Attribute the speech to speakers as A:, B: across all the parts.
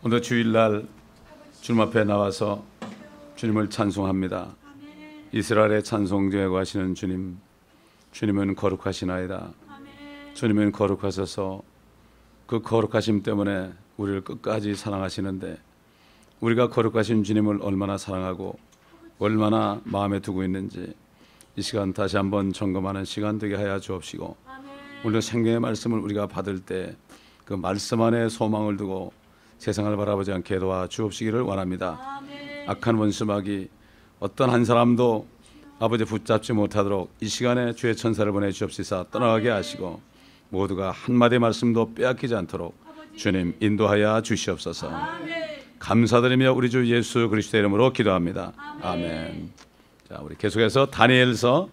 A: 오늘 주일날 주님 앞에 나와서 주님을 찬송합니다. 이스라엘의 찬송대에 하시는 주님, 주님은 거룩하시나이다. 주님은 거룩하셔서 그 거룩하심 때문에 우리를 끝까지 사랑하시는데, 우리가 거룩하신 주님을 얼마나 사랑하고 얼마나 마음에 두고 있는지 이 시간 다시 한번 점검하는 시간 되게 하여 주옵시고, 오늘 생명의 말씀을 우리가 받을 때 그 말씀 안에 소망을 두고 세상을 바라보지 않게 도와 주옵시기를 원합니다. 악한 원수마귀 어떤 한 사람도 아버지 붙잡지 못하도록 이 시간에 주의 천사를 보내 주옵시사 떠나가게 하시고, 모두가 한마디 말씀도 빼앗기지 않도록 주님 인도하여 주시옵소서. 감사드리며 우리 주 예수 그리스도의 이름으로 기도합니다. 아멘. 자, 우리 계속해서 다니엘서,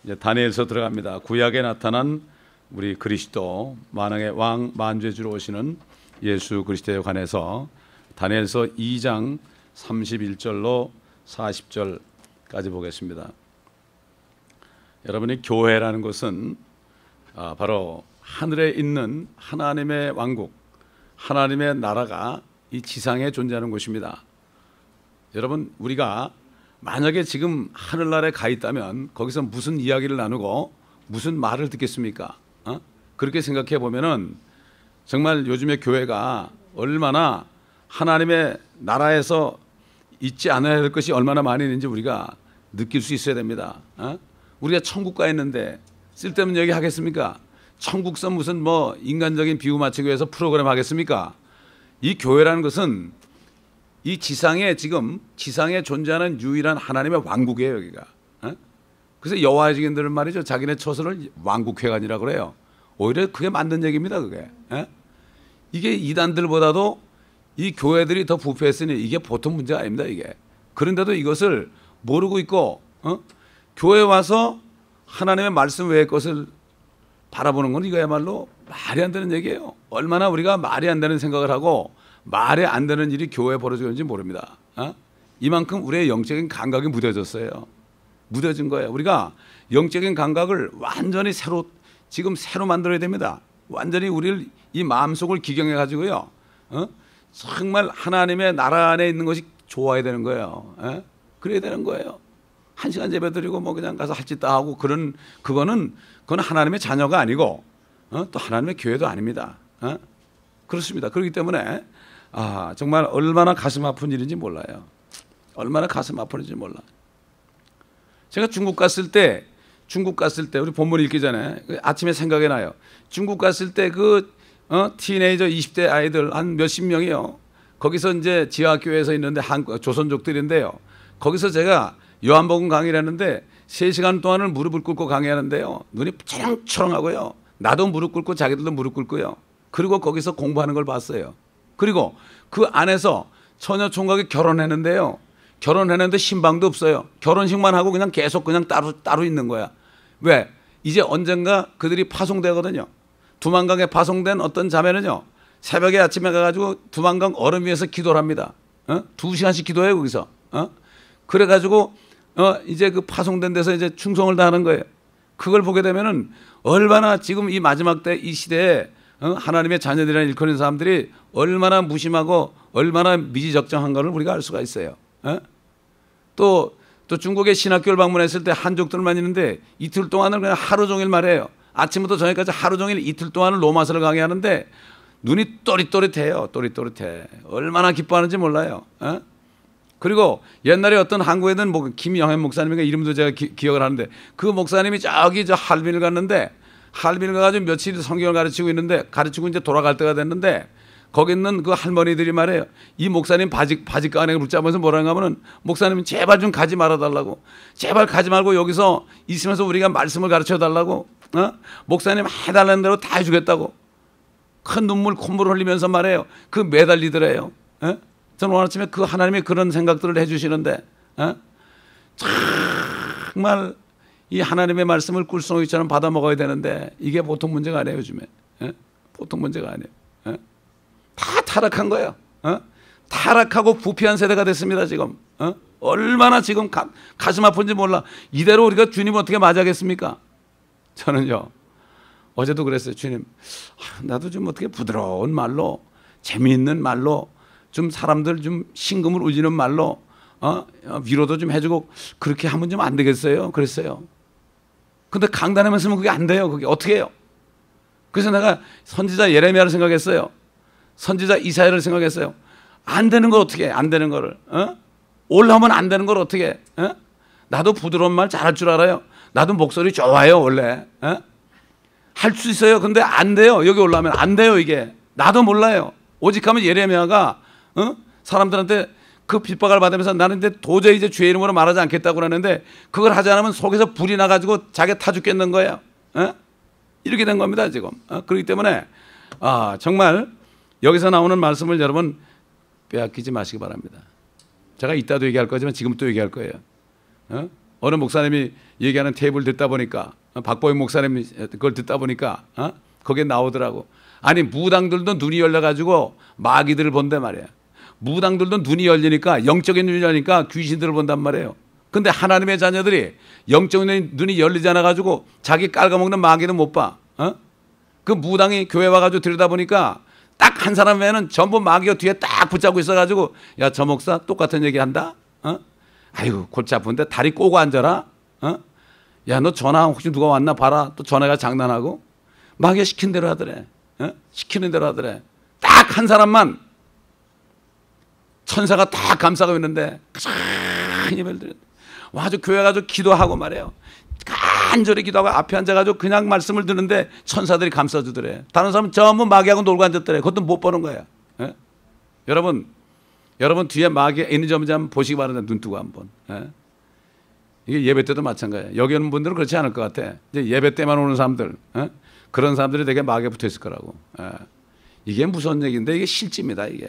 A: 이제 다니엘서 들어갑니다. 구약에 나타난 우리 그리스도, 만왕의 왕 만주주로 오시는 예수 그리스도에 관해서 다니엘서 2장 31절로 40절까지 보겠습니다. 여러분이 교회라는 것은 바로 하늘에 있는 하나님의 왕국, 하나님의 나라가 이 지상에 존재하는 곳입니다. 여러분, 우리가 만약에 지금 하늘나라에 가 있다면 거기서 무슨 이야기를 나누고 무슨 말을 듣겠습니까? 그렇게 생각해 보면은 정말 요즘에 교회가 얼마나 하나님의 나라에서 있지 않아야 될 것이 얼마나 많이 있는지 우리가 느낄 수 있어야 됩니다. 우리가 천국 가 있는데 쓸데없는 얘기 하겠습니까? 천국서 무슨 뭐 인간적인 비유 맞추기 위해서 프로그램 하겠습니까? 이 교회라는 것은 이 지상에, 지금 지상에 존재하는 유일한 하나님의 왕국이에요, 여기가. 그래서 여호와의 증인들은 말이죠, 자기네 처소를 왕국회관이라고 그래요. 오히려 그게 맞는 얘기입니다, 그게. 이게 이단들보다도 이 교회들이 더 부패했으니 이게 보통 문제가 아닙니다, 이게. 그런데도 이것을 모르고 있고, 교회 와서 하나님의 말씀 외의 것을 바라보는 건 이거야말로 말이 안 되는 얘기예요. 얼마나 우리가 말이 안 되는 생각을 하고 말이 안 되는 일이 교회에 벌어지는지 모릅니다. 이만큼 우리의 영적인 감각이 무뎌졌어요. 무뎌진 거예요. 우리가 영적인 감각을 완전히 지금 새로 만들어야 됩니다. 완전히 우리를 이 마음속을 기경해 가지고요, 정말 하나님의 나라 안에 있는 것이 좋아야 되는 거예요. 그래야 되는 거예요. 1시간 예배 드리고 뭐 그냥 가서 할 짓 다 하고 그거는 하나님의 자녀가 아니고 또 하나님의 교회도 아닙니다. 그렇습니다. 그렇기 때문에 정말 얼마나 가슴 아픈 일인지 몰라요. 얼마나 가슴 아픈지 몰라. 제가 중국 갔을 때 우리 본문 읽기 전에 아침에 생각이 나요. 중국 갔을 때 티네이저 20대 아이들 한 몇십 명이요. 거기서 이제 지하학교에서 있는데 조선족들인데요. 거기서 제가 요한복음 강의를 했는데 3시간 동안을 무릎을 꿇고 강의하는데요. 눈이 초롱초롱하고요. 나도 무릎 꿇고 자기들도 무릎 꿇고요. 그리고 거기서 공부하는 걸 봤어요. 그리고 그 안에서 처녀 총각이 결혼했는데요. 결혼했는데 신방도 없어요. 결혼식만 하고 그냥 계속 그냥 따로 있는 거야. 왜? 이제 언젠가 그들이 파송되거든요. 두만강에 파송된 어떤 자매는요, 새벽에 아침에 가가지고 두만강 얼음 위에서 기도를 합니다. 2시간씩 기도해요, 거기서. 그래가지고 이제 그 파송된 데서 이제 충성을 다하는 거예요. 그걸 보게 되면은 얼마나 지금 이 마지막 때 이 시대에 하나님의 자녀들이라는 일컬는 사람들이 얼마나 무심하고 얼마나 미지적정한 것을 우리가 알 수가 있어요. 또 중국에 신학교를 방문했을 때 한족들만 있는데 이틀 동안을 그냥 하루 종일 말해요. 아침부터 저녁까지 하루 종일 이틀 동안을 로마서를 강의하는데 눈이 또릿또릿해요. 또릿또릿해. 얼마나 기뻐하는지 몰라요. 그리고 옛날에 어떤 한국에는 김영현 목사님인가 이름도 제가 기억을 하는데, 그 목사님이 저기 할빈을 갔는데, 할빈을 가가지고 며칠 성경을 가르치고 이제 돌아갈 때가 됐는데, 거기 있는 그 할머니들이 말해요. 이 목사님 바지가랑을 붙잡으면서 뭐라는가 하면은, 목사님 제발 좀 가지 말아달라고. 제발 가지 말고 여기서 있으면서 우리가 말씀을 가르쳐 달라고. 목사님 해달라는 대로 다 해주겠다고. 큰 눈물 콧물 흘리면서 말해요. 그 매달리더래요. 저는 오늘 아침에 그 하나님이 그런 생각들을 해주시는데, 정말 이 하나님의 말씀을 꿀송이처럼 받아 먹어야 되는데 이게 보통 문제가 아니에요, 요즘에. 보통 문제가 아니에요. 다 타락한 거예요. 타락하고 부패한 세대가 됐습니다, 지금. 얼마나 지금 가슴 아픈지 몰라. 이대로 우리가 주님 어떻게 맞이하겠습니까? 저는요, 어제도 그랬어요. 주님, 나도 좀 어떻게 부드러운 말로, 재미있는 말로 좀 사람들 좀 심금을 울리는 말로 위로도 좀 해주고 그렇게 하면 좀 안 되겠어요? 그랬어요. 근데 강단에만 쓰면 그게 안 돼요. 그게 어떻게 해요? 그래서 내가 선지자 예레미야를 생각했어요. 선지자 이사야를 생각했어요. 안 되는 걸 어떻게 해? 안 되는 거를. 올라오면 안 되는 걸 어떻게 해? 나도 부드러운 말 잘할 줄 알아요. 나도 목소리 좋아요 원래. 할 수 있어요. 근데 안 돼요. 여기 올라오면 안 돼요 이게. 나도 몰라요. 오직 하면 예레미야가 사람들한테 그 핍박을 받으면서 나는 이제 도저히 이제 주의 이름으로 말하지 않겠다고 그러는데 그걸 하지 않으면 속에서 불이 나가지고 자기가 타 죽겠는 거예요. 이렇게 된 겁니다 지금. 그렇기 때문에 정말 여기서 나오는 말씀을 여러분 빼앗기지 마시기 바랍니다. 제가 이따도 얘기할 거지만 지금 또 얘기할 거예요. 어느 목사님이 얘기하는 테이블 듣다 보니까 박보영 목사님이 그걸 듣다 보니까 거기에 나오더라고. 아니 무당들도 눈이 열려가지고 마귀들을 본단 말이에요. 무당들도 눈이 열리니까 영적인 눈이 열리니까 귀신들을 본단 말이에요. 근데 하나님의 자녀들이 영적인 눈이 열리지 않아가지고 자기 깔아먹는 마귀는 못 봐. 그 무당이 교회 와가지고 들여다보니까 딱 한 사람 외에는 전부 마귀가 뒤에 딱 붙잡고 있어가지고 야 저 목사 똑같은 얘기 한다? 아이고 골치 아픈데 다리 꼬고 앉아라? 야 너 전화 혹시 누가 왔나 봐라. 또 전화가 장난하고 마귀가 시킨 대로 하더래. 시키는 대로 하더래. 딱 한 사람만 천사가 딱 감싸고 있는데 예배를 드렸. 와서 교회 가서 기도하고 말이에요. 간절히 기도하고 앞에 앉아가지고 그냥 말씀을 듣는데 천사들이 감싸주더래. 다른 사람은 전부 마귀하고 놀고 앉았더래. 그것도 못 보는 거야. 여러분 뒤에 마귀가 있는지 없는지 한번 보시기 바랍니다. 눈 뜨고 한번. 이게 예배 때도 마찬가지예요. 여기 오는 분들은 그렇지 않을 것 같아. 이제 예배 때만 오는 사람들, 그런 사람들이 되게 마귀에 붙어 있을 거라고. 이게 무서운 얘기인데 이게 실제입니다. 이게.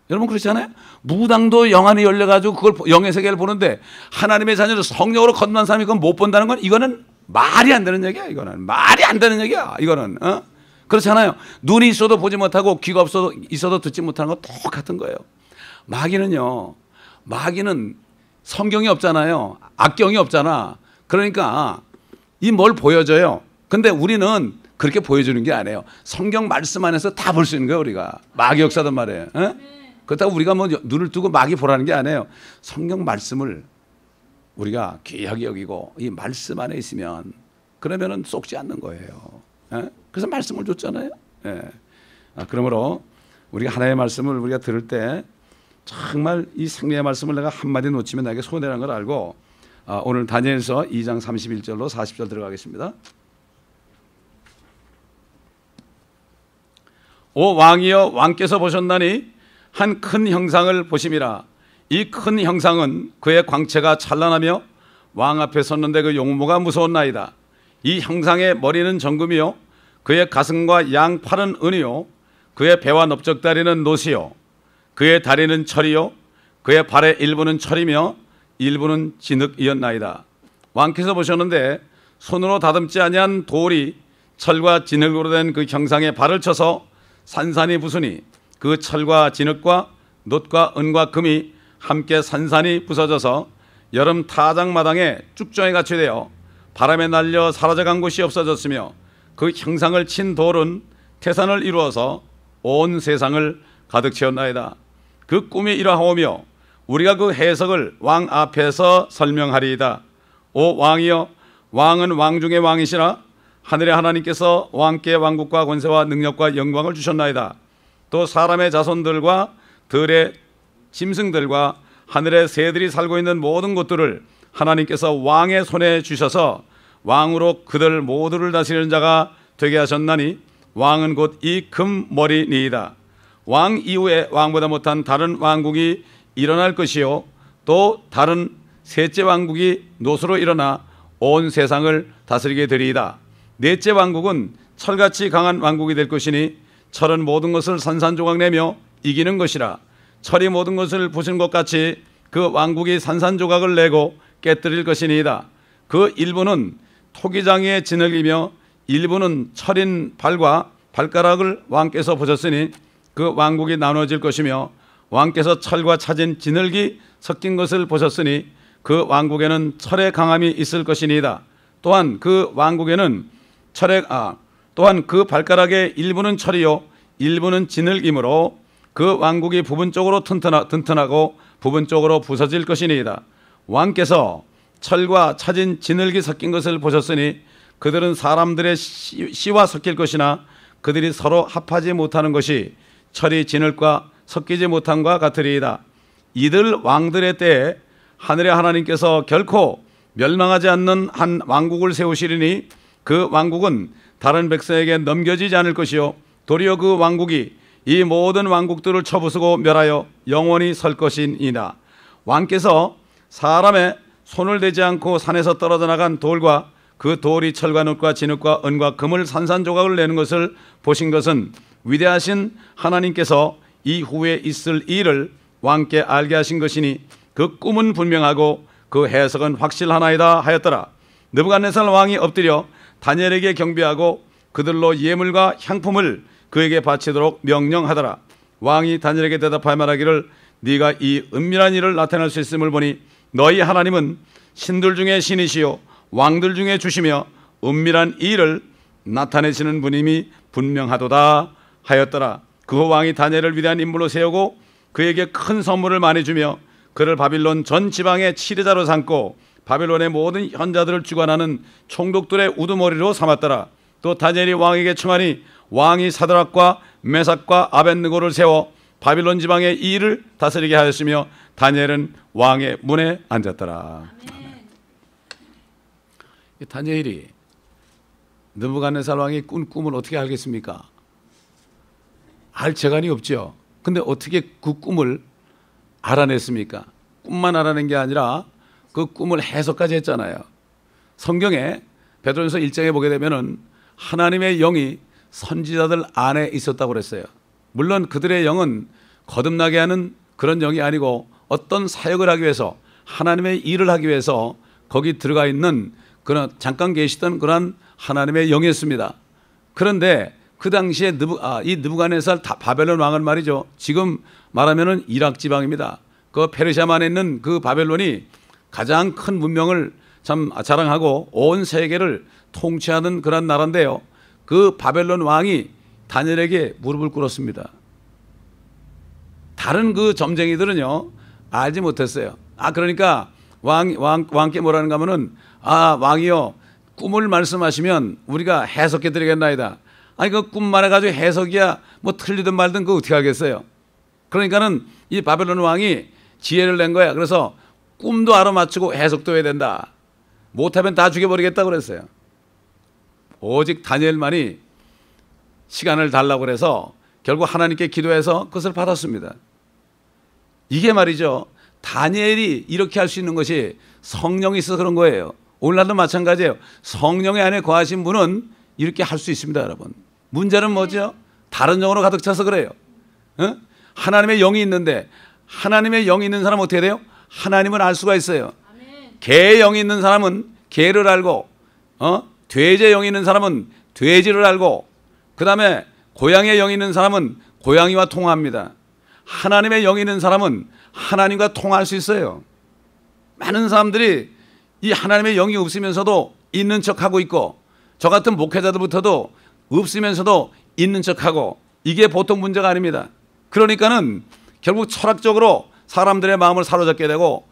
A: 여러분 그렇지 않아요? 무당도 영안이 열려가지고 그걸 영의 세계를 보는데 하나님의 자녀를 성령으로 거듭난 사람이 그건 못 본다는 건 이거는 말이 안 되는 얘기야. 이거는 말이 안 되는 얘기야. 이거는 그렇잖아요. 눈이 있어도 보지 못하고 귀가 있어도 듣지 못하는 건 똑같은 거예요. 마귀는 성경이 없잖아요. 악경이 없잖아. 그러니까 이 뭘 보여줘요. 근데 우리는 그렇게 보여주는 게 아니에요. 성경 말씀 안에서 다 볼 수 있는 거예요. 우리가 마귀 역사단 말이에요. 그렇다고 우리가 뭐 눈을 뜨고 마귀 보라는 게 아니에요. 성경 말씀을 우리가 귀하게 여기고 이 말씀 안에 있으면 그러면은 속지 않는 거예요. 그래서 말씀을 줬잖아요. 그러므로 우리가 하나님의 말씀을 우리가 들을 때 정말 이 생명의 말씀을 내가 한마디 놓치면 나에게 손해라는 걸 알고 오늘 다니엘서 2장 31절로 40절 들어가겠습니다. 오 왕이여 왕께서 보셨나니 한 큰 형상을 보심이라. 이 큰 형상은 그의 광채가 찬란하며 왕 앞에 섰는데 그 용모가 무서웠나이다. 이 형상의 머리는 정금이요 그의 가슴과 양 팔은 은이요 그의 배와 넓적다리는 노시요 그의 다리는 철이요 그의 발의 일부는 철이며 일부는 진흙이었나이다. 왕께서 보셨는데 손으로 다듬지 아니한 돌이 철과 진흙으로 된 그 형상에 발을 쳐서 산산이 부수니 그 철과 진흙과 놋과 은과 금이 함께 산산이 부서져서 여름 타작마당에 쭉정이 같이 되어 바람에 날려 사라져간 곳이 없어졌으며 그 형상을 친 돌은 태산을 이루어서 온 세상을 가득 채웠나이다. 그 꿈이 이러하오며 우리가 그 해석을 왕 앞에서 설명하리이다. 오 왕이여 왕은 왕 중의 왕이시라. 하늘의 하나님께서 왕께 왕국과 권세와 능력과 영광을 주셨나이다. 또 사람의 자손들과 들의 짐승들과 하늘의 새들이 살고 있는 모든 것들을 하나님께서 왕의 손에 주셔서 왕으로 그들 모두를 다스리는 자가 되게 하셨나니 왕은 곧 이 금머리니이다. 왕 이후에 왕보다 못한 다른 왕국이 일어날 것이요 또 다른 셋째 왕국이 노수로 일어나 온 세상을 다스리게 되리이다. 넷째 왕국은 철같이 강한 왕국이 될 것이니 철은 모든 것을 산산조각내며 이기는 것이라. 철이 모든 것을 부수는 것 같이 그 왕국이 산산조각을 내고 깨뜨릴 것이니이다. 그 일부는 토기장의 진흙이며 일부는 철인 발과 발가락을 왕께서 보셨으니 그 왕국이 나눠질 것이며 왕께서 철과 차진 진흙이 섞인 것을 보셨으니 그 왕국에는 철의 강함이 있을 것이니이다. 또한 그 왕국에는 또한 그 발가락의 일부는 철이요 일부는 진흙이므로 그 왕국이 부분적으로 튼튼하고 부분적으로 부서질 것이니이다. 왕께서 철과 차진 진흙이 섞인 것을 보셨으니 그들은 사람들의 씨와 섞일 것이나 그들이 서로 합하지 못하는 것이 철이 진흙과 섞이지 못함과 같으리이다. 이들 왕들의 때에 하늘의 하나님께서 결코 멸망하지 않는 한 왕국을 세우시리니 그 왕국은 다른 백성에게 넘겨지지 않을 것이요 도리어 그 왕국이 이 모든 왕국들을 쳐부수고 멸하여 영원히 설 것이니이다. 왕께서 사람의 손을 대지 않고 산에서 떨어져 나간 돌과 그 돌이 철과 놋과 진흙과 은과 금을 산산조각을 내는 것을 보신 것은 위대하신 하나님께서 이후에 있을 일을 왕께 알게 하신 것이니 그 꿈은 분명하고 그 해석은 확실하나이다 하였더라. 느부갓네살 왕이 엎드려 다니엘에게 경배하고 그들로 예물과 향품을 그에게 바치도록 명령하더라. 왕이 다니엘에게 대답하여 말하기를 네가 이 은밀한 일을 나타낼 수 있음을 보니 너희 하나님은 신들 중에 신이시요 왕들 중에 주시며 은밀한 일을 나타내시는 분임이 분명하도다 하였더라. 그 후 왕이 다니엘을 위대한 인물로 세우고 그에게 큰 선물을 많이 주며 그를 바빌론 전 지방의 치리자로 삼고 바빌론의 모든 현자들을 주관하는 총독들의 우두머리로 삼았더라. 또 다니엘이 왕에게 청하니 왕이 사드락과 메삭과 아벳느고를 세워 바빌론 지방의 이 일을 다스리게 하였으며 다니엘은 왕의 문에 앉았더라. 다니엘이 느부갓네살 왕이 꾼 꿈을 어떻게 알겠습니까? 알 재간이 없죠. 근데 어떻게 그 꿈을 알아냈습니까? 꿈만 알아낸 게 아니라 그 꿈을 해석까지 했잖아요. 성경에 베드로전서 1장에 보게 되면은 하나님의 영이 선지자들 안에 있었다고 그랬어요. 물론 그들의 영은 거듭나게 하는 그런 영이 아니고 어떤 사역을 하기 위해서 하나님의 일을 하기 위해서 거기 들어가 있는 그런 잠깐 계시던 그런 하나님의 영이었습니다. 그런데 그 당시에 이 느부갓네살 바벨론 왕은 말이죠. 지금 말하면은 이락 지방입니다. 그 페르시아만에 있는 그 바벨론이 가장 큰 문명을 참 자랑하고 온 세계를 통치하는 그런 나라인데요. 그 바벨론 왕이 다니엘에게 무릎을 꿇었습니다. 다른 그 점쟁이들은요 알지 못했어요. 그러니까 왕께 뭐라는가 하면은 왕이요 꿈을 말씀하시면 우리가 해석해 드리겠나이다. 그 꿈만 해가지고 해석이야 뭐 틀리든 말든 그거 어떻게 하겠어요. 그러니까는 이 바벨론 왕이 지혜를 낸 거야. 그래서 꿈도 알아맞히고 해석도 해야 된다. 못하면 다 죽여버리겠다고 그랬어요. 오직 다니엘만이 시간을 달라고 그래서 결국 하나님께 기도해서 그것을 받았습니다. 이게 말이죠. 다니엘이 이렇게 할 수 있는 것이 성령이 있어서 그런 거예요. 오늘날도 마찬가지예요. 성령의 안에 거하신 분은 이렇게 할 수 있습니다, 여러분. 문제는 뭐죠? 다른 영으로 가득 차서 그래요. 하나님의 영이 있는데 하나님의 영이 있는 사람은 어떻게 돼요? 하나님을 알 수가 있어요. 개의 영이 있는 사람은 개를 알고 돼지의 영이 있는 사람은 돼지를 알고 그 다음에 고양이의 영이 있는 사람은 고양이와 통화합니다. 하나님의 영이 있는 사람은 하나님과 통화할 수 있어요. 많은 사람들이 이 하나님의 영이 없으면서도 있는 척하고 있고 저 같은 목회자들부터도 없으면서도 있는 척하고 이게 보통 문제가 아닙니다. 그러니까는 결국 철학적으로 사람들의 마음을 사로잡게 되고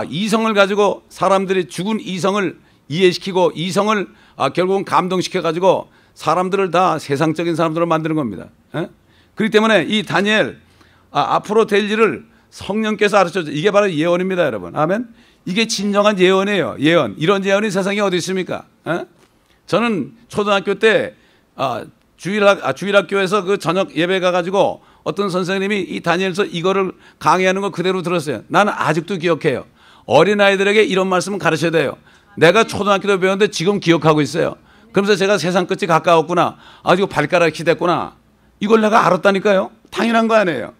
A: 이성을 가지고 사람들이 죽은 이성을 이해시키고 이성을 결국은 감동시켜가지고 사람들을 다 세상적인 사람들로 만드는 겁니다. 그렇기 때문에 이 다니엘 앞으로 될 일을 성령께서 가르쳐줘. 이게 바로 예언입니다, 여러분. 아멘. 이게 진정한 예언이에요. 예언. 이런 예언이 세상에 어디 있습니까? 저는 초등학교 때 주일학교에서 그 저녁 예배 가가지고 어떤 선생님이 이 다니엘서 이거를 강의하는 거 그대로 들었어요. 나는 아직도 기억해요. 어린아이들에게 이런 말씀은 가르쳐야 돼요. 내가 초등학교 때 배웠는데 지금 기억하고 있어요. 그러면서 제가 세상 끝이 가까웠구나. 아주 발가락이 됐구나. 이걸 내가 알았다니까요. 당연한 거 아니에요.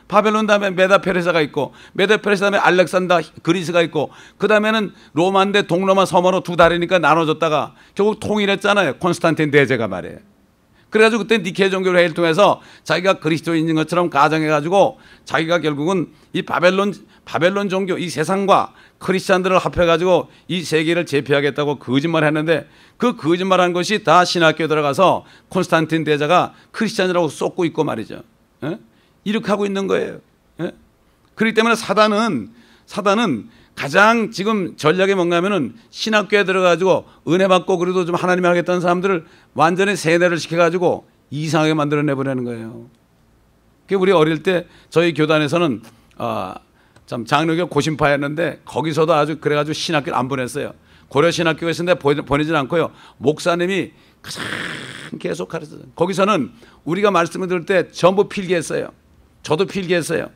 A: 바벨론 다음에 메다페르사가 있고 메다페르사 다음에 알렉산더 그리스가 있고 그 다음에는 로마인데 동로마 서머로 두 다리니까 나눠졌다가 결국 통일했잖아요. 콘스탄틴 대제가 말이에요. 그래가지고 그때 니케 종교 회의를 통해서 자기가 그리스도인인 것처럼 가정해가지고 자기가 결국은 이 바벨론 종교 이 세상과 크리스찬들을 합해가지고 이 세계를 제패하겠다고 거짓말했는데 그 거짓말한 것이 다 신학교에 들어가서 콘스탄틴 대제가 크리스찬이라고 쏟고 있고 말이죠. 이렇게 하고 있는 거예요. 예? 그렇기 때문에 사단은 가장 지금 전략이 뭔가 하면은 신학교에 들어가지고 은혜 받고 그래도 좀 하나님을 하겠다는 사람들을 완전히 세뇌를 시켜가지고 이상하게 만들어내버리는 거예요. 우리 어릴 때 저희 교단에서는 참 장로교 고신파였는데 거기서도 아주 그래가지고 신학교를 안 보냈어요. 고려신학교에 있었는데 보내진 않고요. 목사님이 가장 계속 가르쳤어요. 거기서는 우리가 말씀을 들을 때 전부 필기했어요. 저도 필기했어요.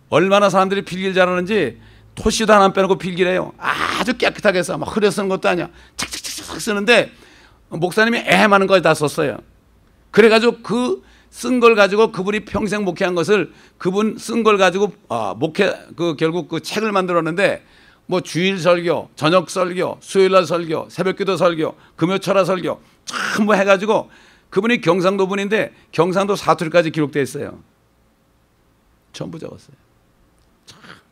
A: 얼마나 사람들이 필기를 잘하는지 토시도 하나 빼놓고 필기를 해요. 아주 깨끗하게 해서 막 흐려 쓰는 것도 아니야. 착착착착 쓰는데 목사님이 애하는 걸 다 썼어요. 그래가지고 그 쓴 걸 가지고 그분이 평생 목회한 것을 그분 쓴 걸 가지고 목회 결국 그 책을 만들었는데 뭐 주일 설교, 저녁 설교, 수요일날 설교, 새벽기도 설교, 금요철야 설교 전부 해가지고 그분이 경상도 분인데 경상도 사투리까지 기록되어 있어요. 전부 적었어요.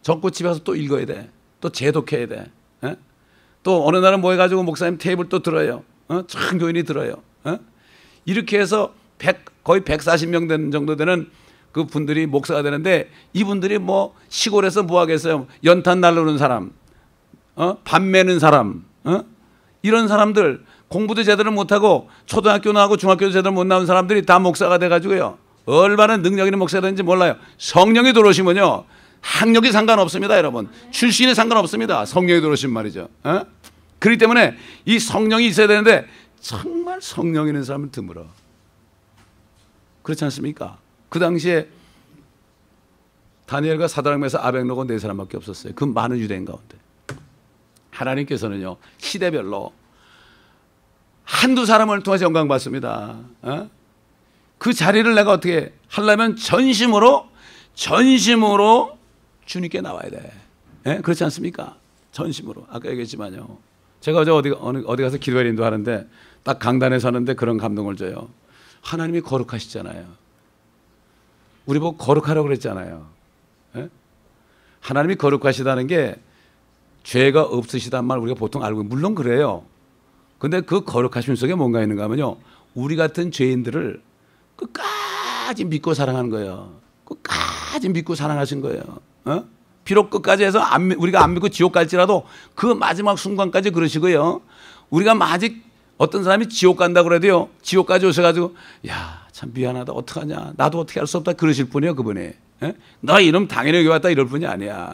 A: 적고 집에 가서 또 읽어야 돼. 또 제독해야 돼. 에? 또 어느 날은 모여가지고 목사님 테이블 또 들어요. 참 교인이 들어요. 이렇게 해서 거의 140명 정도 되는 그 분들이 목사가 되는데 이분들이 뭐 시골에서 뭐 하겠어요. 연탄 날르는 사람, 밥 매는 사람, 이런 사람들 공부도 제대로 못하고 초등학교 나오고 중학교도 제대로 못 나온 사람들이 다 목사가 돼가지고요. 얼마나 능력 있는 목사가 되는지 몰라요. 성령이 들어오시면요. 학력이 상관없습니다, 여러분. 출신이 상관없습니다. 성령이 들어오신 말이죠. 그렇기 때문에 이 성령이 있어야 되는데 정말 성령 있는 사람은 드물어. 그렇지 않습니까? 그 당시에 다니엘과 사드락메사 아벳노고 네 사람밖에 없었어요. 그 많은 유대인 가운데. 하나님께서는요, 시대별로 한두 사람을 통해서 영광 받습니다. 그 자리를 내가 어떻게 하려면 전심으로 주님께 나와야 돼. 예? 그렇지 않습니까? 전심으로. 아까 얘기했지만요. 제가 어디 가서 기도회 인도하는데 딱 강단에 서는데 그런 감동을 줘요. 하나님이 거룩하시잖아요. 우리 보고 거룩하라고 그랬잖아요. 예? 하나님이 거룩하시다는 게 죄가 없으시단 말 우리가 보통 알고, 물론 그래요. 근데 그 거룩하심 속에 뭔가 있는가 하면요. 우리 같은 죄인들을 끝까지 믿고 사랑하는 거예요. 끝까지 믿고 사랑하신 거예요. 비록 끝까지 해서 우리가 안 믿고 지옥 갈지라도 그 마지막 순간까지 그러시고요. 우리가 아직 어떤 사람이 지옥 간다고 그래도요. 지옥까지 오셔가지고 야, 참 미안하다. 어떡하냐. 나도 어떻게 할 수 없다. 그러실 분이에요. 그분이. 너 이름 당연히 여기 왔다 이럴 분이 아니야.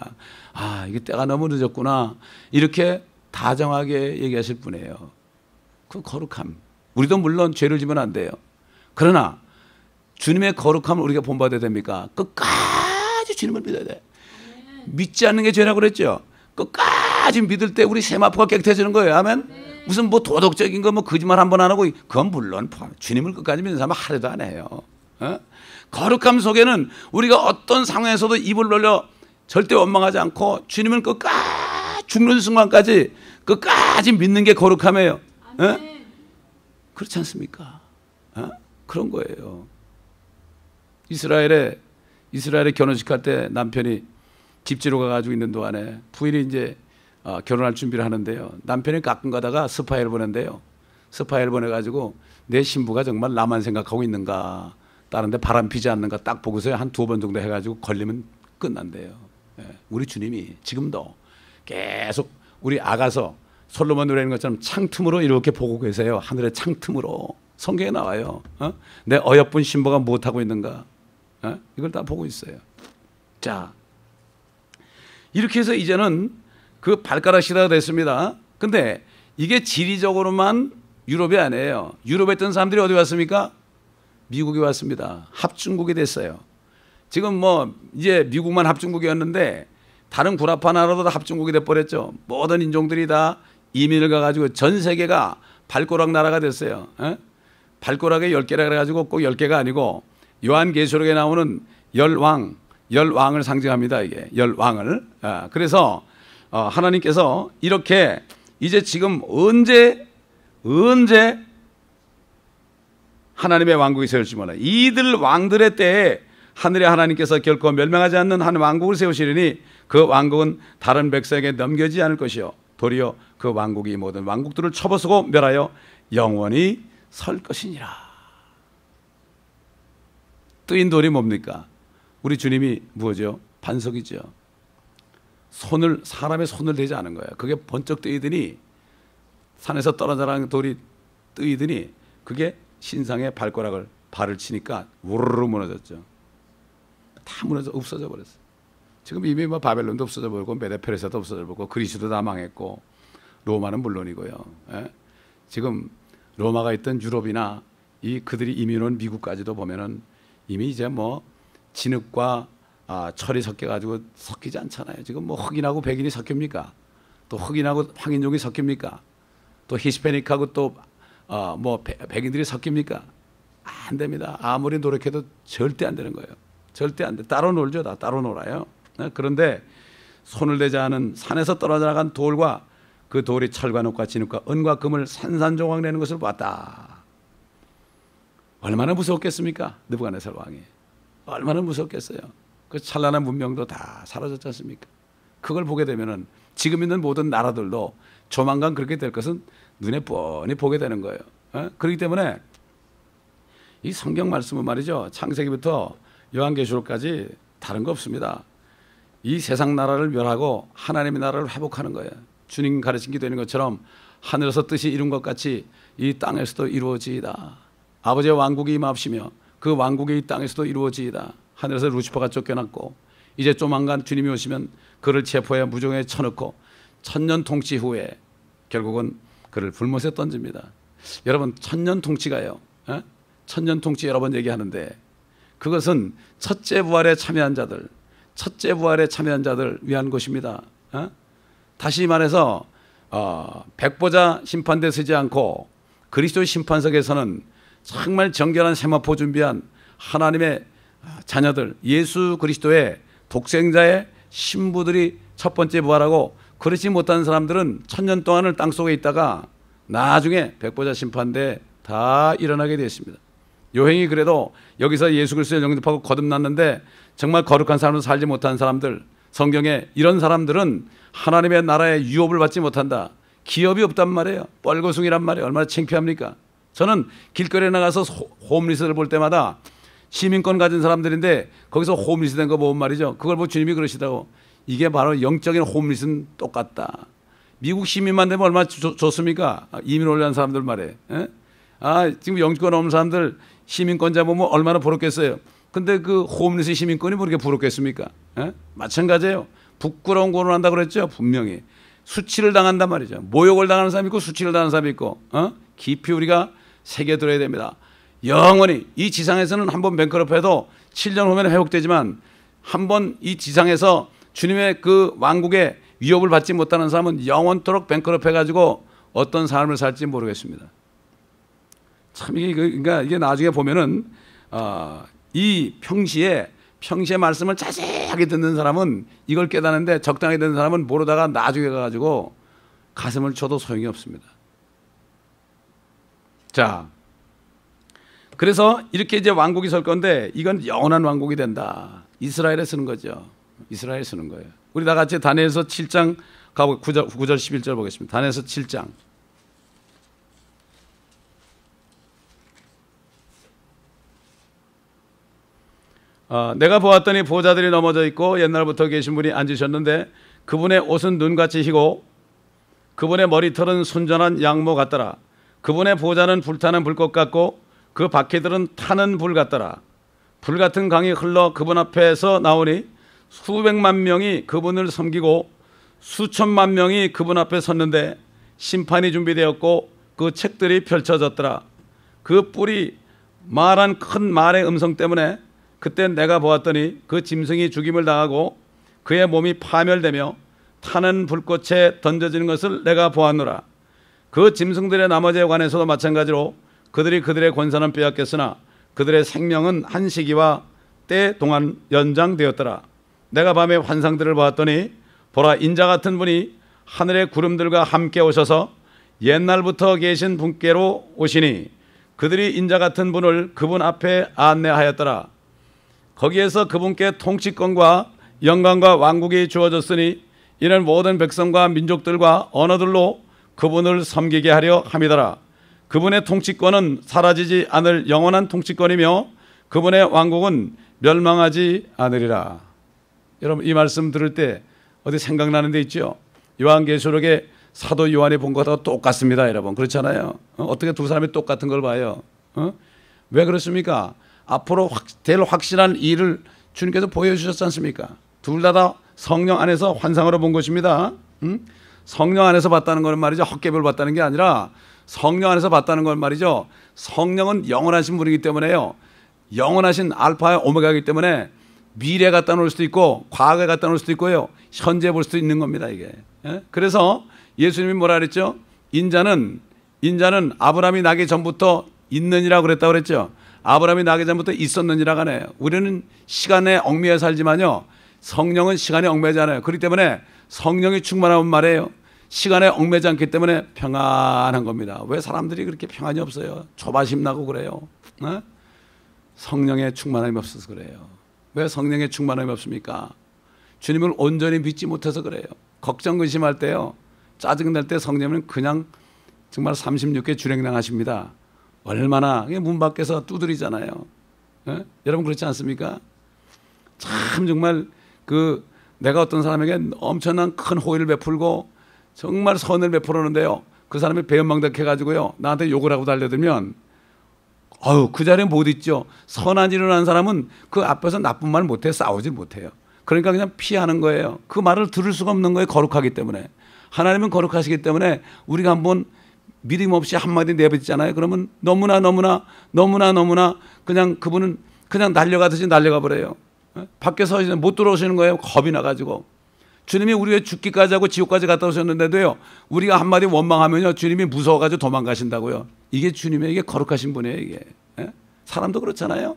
A: 아, 이게 때가 너무 늦었구나. 이렇게 다정하게 얘기하실 분이에요. 그 거룩함. 우리도 물론 죄를 지면 안 돼요. 그러나 주님의 거룩함을 우리가 본받아야 됩니까? 끝까지 주님을 믿어야 돼. 믿지 않는 게 죄라고 그랬죠. 끝까지 믿을 때 우리 세마포가 깨끗해지는 거예요. 아멘. 무슨 뭐 도덕적인 거 뭐 거짓말 한 번 안 하고 그건 물론 주님을 끝까지 믿는 사람은 하루도 안 해요. 거룩함 속에는 우리가 어떤 상황에서도 입을 놀려 절대 원망하지 않고 주님을 끝까지 죽는 순간까지 끝까지 믿는 게 거룩함이에요. 그렇지 않습니까? 그런 거예요. 이스라엘에 결혼식 할 때 남편이 집지로 가가지고 있는 동안에 부인이 이제 결혼할 준비를 하는데요. 남편이 가끔 가다가 스파이를 보낸대요. 스파이를 보내가지고 내 신부가 정말 나만 생각하고 있는가, 다른 데 바람 피지 않는가 딱 보고서 한 2번 정도 해가지고 걸리면 끝난대요. 우리 주님이 지금도 계속 우리 아가서 솔로몬 노래하는 것처럼 창틈으로 이렇게 보고 계세요. 하늘의 창틈으로. 성경에 나와요. 내 어여쁜 신부가 무엇하고 있는가. 이걸 다 보고 있어요. 자, 이렇게 해서 이제는 그 발가락 시대가 됐습니다. 근데 이게 지리적으로만 유럽이 아니에요. 유럽에 있던 사람들이 어디 왔습니까? 미국에 왔습니다. 합중국이 됐어요. 지금 뭐 이제 미국만 합중국이었는데 다른 구라파 나라도 다 합중국이 돼버렸죠. 모든 인종들이 다 이민을 가가지고 전 세계가 발가락 나라가 됐어요. 발가락에 10개라 그래가지고 꼭 10개가 아니고 요한계시록에 나오는 열왕을 상징합니다. 이게 열왕을. 그래서 하나님께서 이렇게 이제 지금 언제 하나님의 왕국이 세울지 몰라. 이들 왕들의 때에 하늘의 하나님께서 결코 멸망하지 않는 한 왕국을 세우시리니 그 왕국은 다른 백성에게 넘겨지지 않을 것이요 도리어 그 왕국이 모든 왕국들을 쳐부수고 멸하여 영원히 설 것이니라. 뜨인 돌이 뭡니까? 우리 주님이 무엇이요? 반석이죠. 사람의 손을 대지 않은 거예요. 그게 번쩍 뜨이더니, 산에서 떨어져나간 돌이 뜨이더니 그게 신상의 발을 치니까 우르르 무너졌죠. 다 무너져 없어져 버렸어요. 지금 이미 뭐 바벨론도 없어져 버리고 메데페르시아도 없어져 버리고 그리스도 다 망했고 로마는 물론이고요. 예? 지금 로마가 있던 유럽이나 그들이 이민 온 미국까지도 보면은 이미 이제 뭐 진흙과 철이 섞여가지고 섞이지 않잖아요. 지금 뭐 흑인하고 백인이 섞입니까? 또 흑인하고 황인종이 섞입니까? 또 히스패닉하고 또 뭐 백인들이 섞입니까? 안 됩니다. 아무리 노력해도 절대 안 되는 거예요. 절대 안 돼. 따로 놀죠. 다 따로 놀아요. 그런데 손을 대지 않은 산에서 떨어져 나간 돌과 그 돌이 철과 녹과 진흙과 은과 금을 산산조각 내는 것을 봤다. 얼마나 무서웠겠습니까? 느부갓네살 왕이. 얼마나 무섭겠어요. 그 찬란한 문명도 다 사라졌지 않습니까? 그걸 보게 되면은 지금 있는 모든 나라들도 조만간 그렇게 될 것은 눈에 뻔히 보게 되는 거예요. 그렇기 때문에 이 성경 말씀은 말이죠. 창세기부터 요한계시록까지 다른 거 없습니다. 이 세상 나라를 멸하고 하나님의 나라를 회복하는 거예요. 주님 가르친 게 되는 것처럼 하늘에서 뜻이 이룬 것 같이 이 땅에서도 이루어지이다. 아버지의 왕국이 임하시며 그 왕국이 이 땅에서도 이루어지이다. 하늘에서 루시퍼가 쫓겨났고 이제 조만간 주님이 오시면 그를 체포해 무정에 쳐넣고 천년 통치 후에 결국은 그를 불못에 던집니다. 여러분 천년 통치가요. 천년 통치 여러 번 얘기하는데 그것은 첫째 부활에 참여한 자들, 첫째 부활에 참여한 자들 위한 것입니다. 다시 말해서 백보자 심판대 서지 않고 그리스도 심판석에서는 정말 정결한 세마포 준비한 하나님의 자녀들, 예수 그리스도의 독생자의 신부들이 첫 번째 부활하고 그렇지 못한 사람들은 천년 동안을 땅속에 있다가 나중에 백보자 심판대 다 일어나게 되었습니다. 요행이 그래도 여기서 예수 그리스도를 영접하고 거듭났는데 정말 거룩한 삶으로 살지 못한 사람들, 성경에 이런 사람들은 하나님의 나라의 유업을 받지 못한다. 기업이 없단 말이에요. 뻘거숭이란 말이에요. 얼마나 창피합니까? 저는 길거리에 나가서 홈리스를 볼 때마다 시민권 가진 사람들인데 거기서 홈리스 된 거 보면 말이죠. 그걸 보고 주님이 그러시다고. 이게 바로 영적인 홈리스는 똑같다. 미국 시민만 되면 얼마나 좋습니까? 이민 올라온 사람들 말이에요. 지금 영주권 없는 사람들 시민권자 보면 얼마나 부럽겠어요. 근데 그 홈리스 시민권이 뭐 그렇게 부럽겠습니까? 마찬가지예요. 부끄러운 고를 한다고 그랬죠. 분명히. 수치를 당한단 말이죠. 모욕을 당하는 사람이 있고 수치를 당하는 사람이 있고 깊이 우리가 새겨들어야 됩니다. 영원히 이 지상에서는 한번 뱅크럽해도 7년 후면 회복되지만 한번 이 지상에서 주님의 그 왕국의 위협을 받지 못하는 사람은 영원토록 뱅크럽해가지고 어떤 삶을 살지 모르겠습니다. 참 그러니까 이게 나중에 보면은 이 평시에 말씀을 자세하게 듣는 사람은 이걸 깨닫는데 적당히 듣는 사람은 모르다가 나중에 가가지고 가슴을 쳐도 소용이 없습니다. 자, 그래서 이렇게 이제 왕국이 설 건데 이건 영원한 왕국이 된다. 이스라엘에 쓰는 거죠. 이스라엘에 쓰는 거예요. 우리 다 같이 다니엘서 7장 가고 9절 11절 보겠습니다. 다니엘서 7장. 내가 보았더니 보좌들이 넘어져 있고 옛날부터 계신 분이 앉으셨는데 그분의 옷은 눈같이 희고 그분의 머리털은 순전한 양모 같더라. 그분의 보좌는 불타는 불꽃 같고 그 바퀴들은 타는 불 같더라. 불 같은 강이 흘러 그분 앞에서 나오니 수백만 명이 그분을 섬기고 수천만 명이 그분 앞에 섰는데 심판이 준비되었고 그 책들이 펼쳐졌더라. 그 뿔이 말한 큰 말의 음성 때문에 그때 내가 보았더니 그 짐승이 죽임을 당하고 그의 몸이 파멸되며 타는 불꽃에 던져지는 것을 내가 보았노라. 그 짐승들의 나머지에 관해서도 마찬가지로 그들이 그들의 권세는 빼앗겼으나 그들의 생명은 한 시기와 때 동안 연장되었더라. 내가 밤에 환상들을 보았더니 보라 인자 같은 분이 하늘의 구름들과 함께 오셔서 옛날부터 계신 분께로 오시니 그들이 인자 같은 분을 그분 앞에 안내하였더라. 거기에서 그분께 통치권과 영광과 왕국이 주어졌으니 이는 모든 백성과 민족들과 언어들로 그분을 섬기게 하려 함이더라. 그분의 통치권은 사라지지 않을 영원한 통치권이며 그분의 왕국은 멸망하지 않으리라. 여러분 이 말씀 들을 때 어디 생각나는 데 있죠? 요한계시록에 사도 요한이 본 것하고 똑같습니다, 여러분. 그렇잖아요. 어떻게 두 사람이 똑같은 걸 봐요? 왜 그렇습니까? 앞으로 될 확실한 일을 주님께서 보여주셨지 않습니까? 둘 다 성령 안에서 환상으로 본 것입니다. 성령 안에서 봤다는 건 말이죠, 헛개별 봤다는 게 아니라 성령 안에서 봤다는 건 말이죠, 성령은 영원하신 분이기 때문에요, 영원하신 알파와 오메가이기 때문에 미래 갖다 놓을 수도 있고 과거에 갖다 놓을 수도 있고요, 현재 볼 수도 있는 겁니다, 이게. 그래서 예수님이 뭐라 그랬죠? 인자는 아브라함이 나기 전부터 있느니라고 그랬다고 그랬죠. 아브라함이 나기 전부터 있었느니라고 하네요. 우리는 시간에 얽매여 살지만요, 성령은 시간에 얽매이지 않아요. 그렇기 때문에 성령이 충만한 말이에요. 시간에 얽매지 않기 때문에 평안한 겁니다. 왜 사람들이 그렇게 평안이 없어요? 조바심 나고 그래요. 성령의 충만함이 없어서 그래요. 왜 성령의 충만함이 없습니까? 주님을 온전히 믿지 못해서 그래요. 걱정 근심할 때요, 짜증날 때 성령은 그냥 정말 36개 주랭랑하십니다. 얼마나 문 밖에서 두드리잖아요. 여러분 그렇지 않습니까? 참 정말 내가 어떤 사람에게 엄청난 큰 호의를 베풀고 정말 선을 베풀었는데요, 그 사람이 배은망덕해가지고요 나한테 욕을 하고 달려들면 그 자리에 못 있죠. 선한 일을 하는 사람은 그 앞에서 나쁜 말 못해, 싸우질 못해요. 그러니까 그냥 피하는 거예요. 그 말을 들을 수가 없는 거예요, 거룩하기 때문에. 하나님은 거룩하시기 때문에 우리가 한번 믿음 없이 한마디 내뱉잖아요. 그러면 너무나 그냥 그분은 그냥 날려가듯이 날려가 버려요. 밖에서 못 들어오시는 거예요. 겁이 나가지고. 주님이 우리가 죽기까지 하고 지옥까지 갔다 오셨는데도요, 우리가 한마디 원망하면요, 주님이 무서워가지고 도망가신다고요. 이게 주님의, 이게 거룩하신 분이에요, 이게. 사람도 그렇잖아요.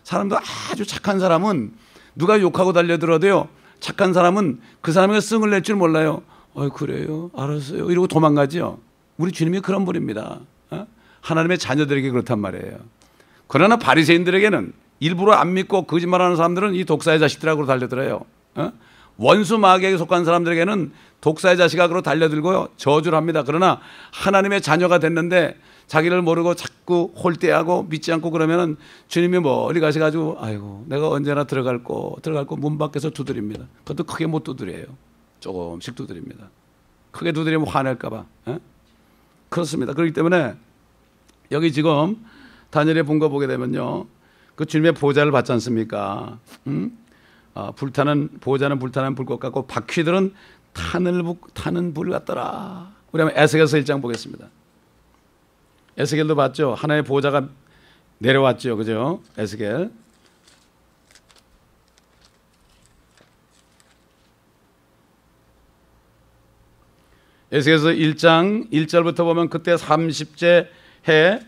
A: 사람도 아주 착한 사람은 누가 욕하고 달려들어도요, 착한 사람은 그 사람에게 승을 낼 줄 몰라요. 그래요? 알았어요. 이러고 도망가죠. 우리 주님이 그런 분입니다. 하나님의 자녀들에게 그렇단 말이에요. 그러나 바리새인들에게는, 일부러 안 믿고 거짓말하는 사람들은 이 독사의 자식들하고 달려들어요. 원수 마귀에게 속한 사람들에게는 독사의 자식하고 달려들고요, 저주를 합니다. 그러나 하나님의 자녀가 됐는데 자기를 모르고 자꾸 홀대하고 믿지 않고 그러면은 주님이 멀리 가셔가지고 아이고 내가 언제나 들어갈 거 문 밖에서 두드립니다. 그것도 크게 못 두드려요. 조금씩 두드립니다. 크게 두드리면 화낼까 봐. 그렇습니다. 그렇기 때문에 여기 지금 다니엘의 본 거 보게 되면요, 그 주님의 보좌를 받지 않습니까? 보좌는 불타는 불꽃 같고 바퀴들은 타는 불 같더라. 우리 한번 에스겔서 1장 보겠습니다. 에스겔도 봤죠? 하나의 보좌가 내려왔죠, 그죠? 에스겔서 1장 1절부터 보면 그때 30째 해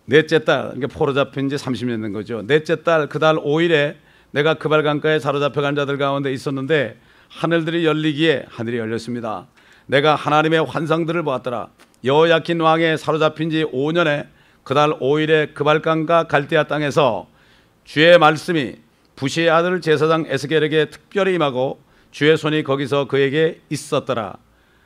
A: 넷째 달, 이게 포로 잡힌 지 30년 된 거죠. 넷째 달 그 달 5일에 내가 그발 강가에 사로잡혀간 자들 가운데 있었는데 하늘들이 열리기에 하늘이 열렸습니다. 내가 하나님의 환상들을 보았더라. 여호야킨 왕의 사로잡힌 지 5년에 그 달 5일에 그발 강가 갈대아 땅에서 주의 말씀이 부시의 아들 제사장 에스겔에게 특별히 임하고 주의 손이 거기서 그에게 있었더라.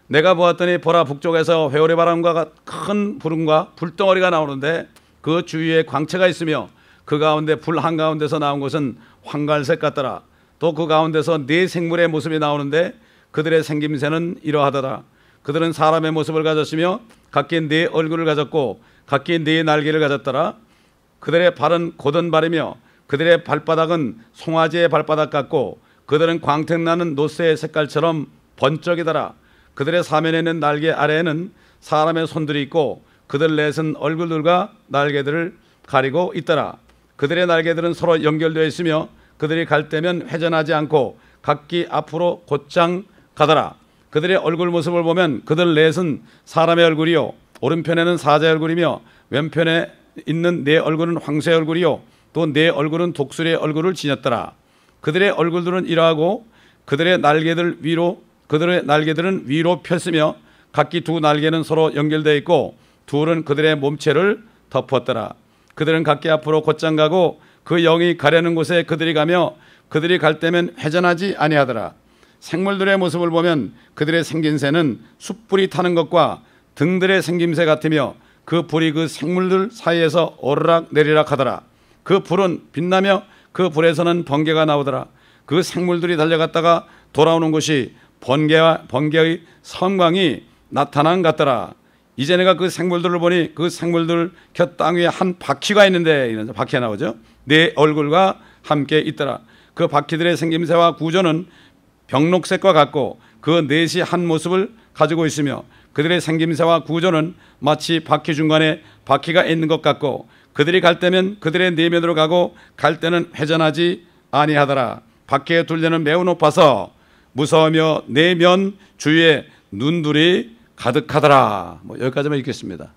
A: 내가 보았더니 보라, 북쪽에서 회오리 바람과 큰 구름과 불덩어리가 나오는데 그 주위에 광채가 있으며 그 가운데 불 한가운데서 나온 것은 황갈색 같더라. 또 그 가운데서 네 생물의 모습이 나오는데 그들의 생김새는 이러하더라. 그들은 사람의 모습을 가졌으며 각기 네 얼굴을 가졌고 각기 네 날개를 가졌더라. 그들의 발은 곧은 발이며 그들의 발바닥은 송아지의 발바닥 같고 그들은 광택나는 노새의 색깔처럼 번쩍이더라. 그들의 사면에 있는 날개 아래에는 사람의 손들이 있고 그들 넷은 얼굴들과 날개들을 가리고 있더라. 그들의 날개들은 서로 연결되어 있으며 그들이 갈 때면 회전하지 않고 각기 앞으로 곧장 가더라. 그들의 얼굴 모습을 보면 그들 넷은 사람의 얼굴이요 오른편에는 사자의 얼굴이며 왼편에 있는 네 얼굴은 황새의 얼굴이요 또 네 얼굴은 독수리의 얼굴을 지녔더라. 그들의 얼굴들은 이러하고 그들의 날개들은 위로 폈으며 각기 두 날개는 서로 연결되어 있고 둘은 그들의 몸체를 덮었더라. 그들은 각기 앞으로 곧장 가고 그 영이 가려는 곳에 그들이 가며 그들이 갈 때면 회전하지 아니하더라. 생물들의 모습을 보면 그들의 생김새는 숯불이 타는 것과 등들의 생김새 같으며 그 불이 그 생물들 사이에서 오르락 내리락 하더라. 그 불은 빛나며 그 불에서는 번개가 나오더라. 그 생물들이 달려갔다가 돌아오는 곳이 번개의 성광이 나타난 같더라. 이제 내가 그 생물들을 보니 그 생물들 곁 땅 위에 한 바퀴가 있는데, 이런 바퀴가 나오죠. 내 얼굴과 함께 있더라. 그 바퀴들의 생김새와 구조는 벽록색과 같고 그 넷이 한 모습을 가지고 있으며 그들의 생김새와 구조는 마치 바퀴 중간에 바퀴가 있는 것 같고 그들이 갈 때면 그들의 내면으로 가고 갈 때는 회전하지 아니하더라. 바퀴의 둘레는 매우 높아서 무서우며 내면 주위에 눈들이 가득하더라. 여기까지만 읽겠습니다.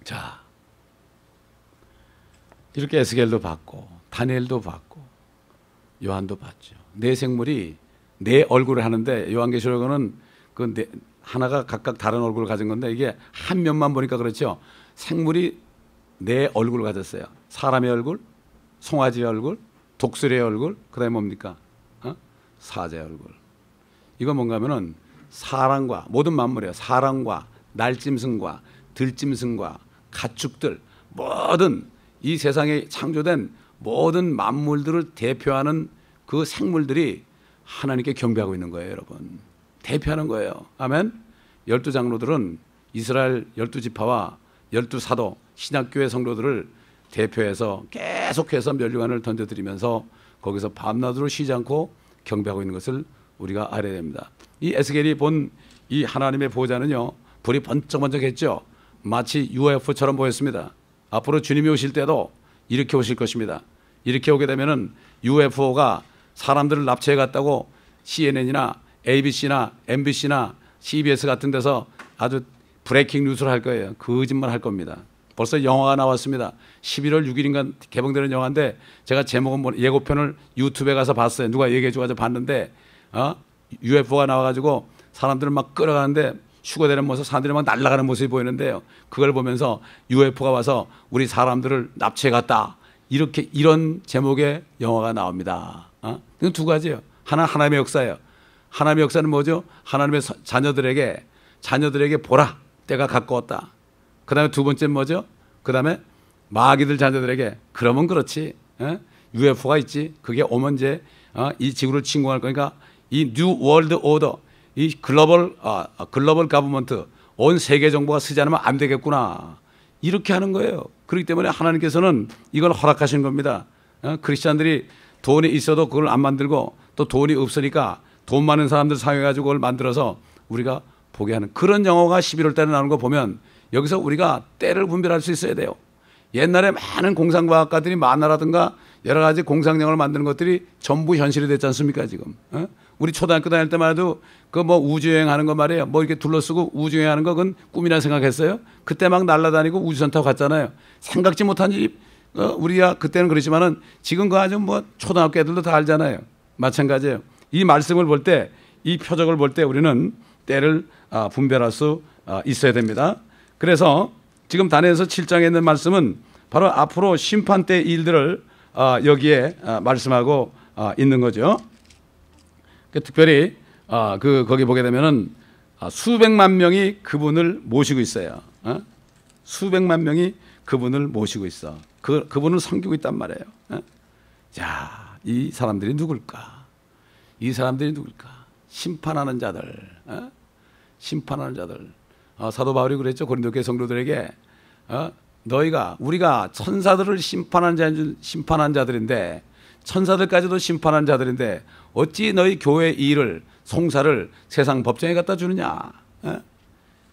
A: 자, 이렇게 에스겔도 봤고 다니엘도 봤고 요한도 봤죠. 네 생물이 네 얼굴을 하는데 요한계시록은 하나가 각각 다른 얼굴을 가진 건데 이게 한 면만 보니까 그렇죠. 생물이 네 얼굴을 가졌어요. 사람의 얼굴, 송아지의 얼굴, 독수리의 얼굴, 그다음에 뭡니까? 사자의 얼굴. 이건 뭔가 하면은 사람과 모든 만물이에요. 사람과 날짐승과 들짐승과 가축들, 모든 이 세상에 창조된 모든 만물들을 대표하는 그 생물들이 하나님께 경배하고 있는 거예요, 여러분. 대표하는 거예요. 아멘. 12장로들은 이스라엘 12지파와 12사도 신약교회 성도들을 대표해서 계속해서 면류관을 던져드리면서 거기서 밤낮으로 쉬지 않고 경배하고 있는 것을 우리가 알아야 됩니다. 이 에스겔이 본 이 하나님의 보좌는요, 불이 번쩍번쩍했죠. 마치 UFO처럼 보였습니다. 앞으로 주님이 오실 때도 이렇게 오실 것입니다. 이렇게 오게 되면은 UFO가 사람들을 납치해 갔다고 CNN이나 ABC나 MBC나 CBS 같은 데서 아주 브레이킹 뉴스를 할 거예요. 거짓말 할 겁니다. 벌써 영화가 나왔습니다. 11월 6일인가 개봉되는 영화인데 제가 제목은 예고편을 유튜브에 가서 봤어요. 누가 얘기해 줘가지고 봤는데 UFO가 나와가지고 사람들을 막 끌어가는데 휴거되는 모습, 사람들이 막 날아가는 모습이 보이는데요. 그걸 보면서 UFO가 와서 우리 사람들을 납치해 갔다. 이런 제목의 영화가 나옵니다. 이건 두 가지예요. 하나님의 역사예요. 하나님의 역사는 뭐죠? 하나님의 자녀들에게 보라, 때가 가까웠다. 그 다음에 두 번째는 뭐죠? 그 다음에 마귀들 자녀들에게 그러면 그렇지. UFO가 있지. 그게 오면 이제 이 지구를 침공할 거니까 이 뉴 월드 오더, 이 글로벌 가버먼트, 온 세계 정부가 쓰지 않으면 안 되겠구나. 이렇게 하는 거예요. 그렇기 때문에 하나님께서는 이걸 허락하신 겁니다. 크리스찬들이 돈이 있어도 그걸 안 만들고 또 돈이 없으니까 돈 많은 사람들 사용해가지고 그걸 만들어서 우리가 보게 하는 그런 영화가 11월 달에 나오는 거 보면 여기서 우리가 때를 분별할 수 있어야 돼요. 옛날에 많은 공상과학가들이 만화라든가 여러 가지 공상영화를 만드는 것들이 전부 현실이 됐지 않습니까 지금? 우리 초등학교 다닐 때만 해도 그 뭐 우주여행하는 거 말이에요. 뭐 이렇게 둘러쓰고 우주여행하는 거 그건 꿈이라 생각했어요. 그때 막 날아다니고 우주선 타고 갔잖아요. 생각지 못한 일이 우리가 그때는 그렇지만은 지금 그 아주 뭐 초등학교 애들도 다 알잖아요. 마찬가지예요. 이 말씀을 볼 때, 이 표적을 볼 때 우리는 때를 분별할 수 있어야 됩니다. 그래서 지금 다니엘서 7장에 있는 말씀은 바로 앞으로 심판 때 일들을 여기에 말씀하고 있는 거죠. 특별히 거기 보게 되면은 수백만 명이 그분을 모시고 있어요. 수백만 명이 그분을 모시고 있어. 그분을 섬기고 있단 말이에요. 자, 이 사람들이 누굴까? 이 사람들이 누굴까? 심판하는 자들. 심판하는 자들. 사도 바울이 그랬죠. 고린도교회 성도들에게 우리가 천사들을 심판한 자들인데 천사들까지도 심판한 자들인데 어찌 너희 교회 일을 송사를 세상 법정에 갖다 주느냐.